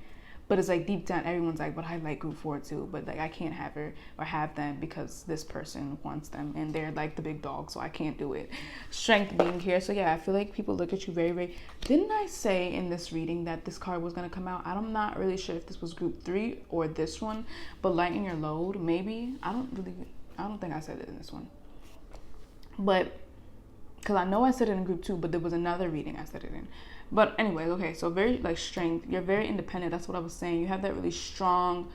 But it's like deep down, everyone's like, but I like group 4 too. But like I can't have her or have them because this person wants them, and they're like the big dog, so I can't do it. Strength being here. So yeah, I feel like people look at you very, very. Didn't I say in this reading that this card was gonna come out? I'm not really sure if this was group 3 or this one, but lighten your load, maybe. I don't think I said it in this one. But because I know I said it in group 2, but there was another reading I said it in. But anyways, okay, so very like strength. You're very independent. That's what I was saying. You have that really strong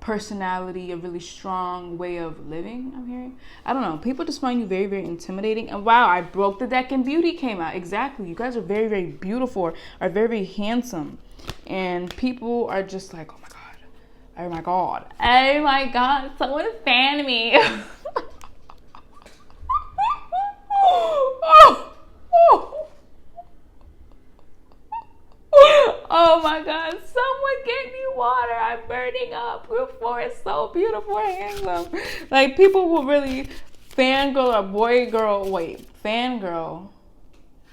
personality, a really strong way of living, I'm hearing. I don't know. People just find you very, very intimidating. And wow, I broke the deck and beauty came out. Exactly. You guys are very, very beautiful, are very, very handsome. And people are just like, oh my God. Oh my God. Oh my God. Someone fan me. Oh. Oh. Oh my God, someone get me water. I'm burning up. Group 4 is so beautiful and handsome. Like, people will really fangirl fangirl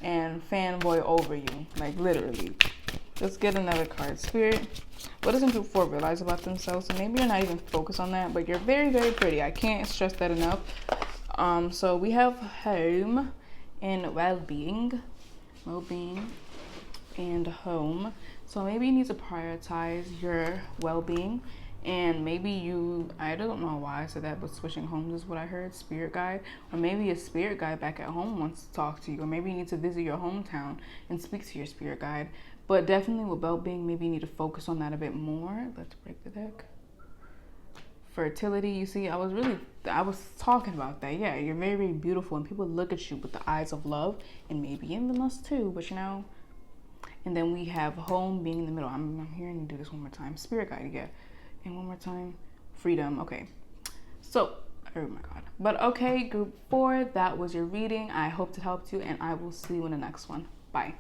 and fanboy over you. Like, literally. Let's get another card. Spirit, what doesn't Group 4 realize about themselves? And maybe you're not even focused on that, but you're very, very pretty. I can't stress that enough. So we have home and well-being. And home. So maybe you need to prioritize your well-being, and maybe I don't know why I said that, but switching homes is what I heard. Spirit guide, or maybe a spirit guide back at home wants to talk to you, or maybe you need to visit your hometown and speak to your spirit guide. But definitely with well-being, maybe you need to focus on that a bit more. Let's break the deck. Fertility, you see, I was talking about that. Yeah, you're very, very beautiful, and people look at you with the eyes of love, and maybe in the lust too, but you know. And then we have home being in the middle. I'm hearing you do this one more time. Spirit guide, yeah. And one more time. Freedom. Okay. So, oh my God. But okay, Group 4, that was your reading. I hope it helped you, and I will see you in the next one. Bye.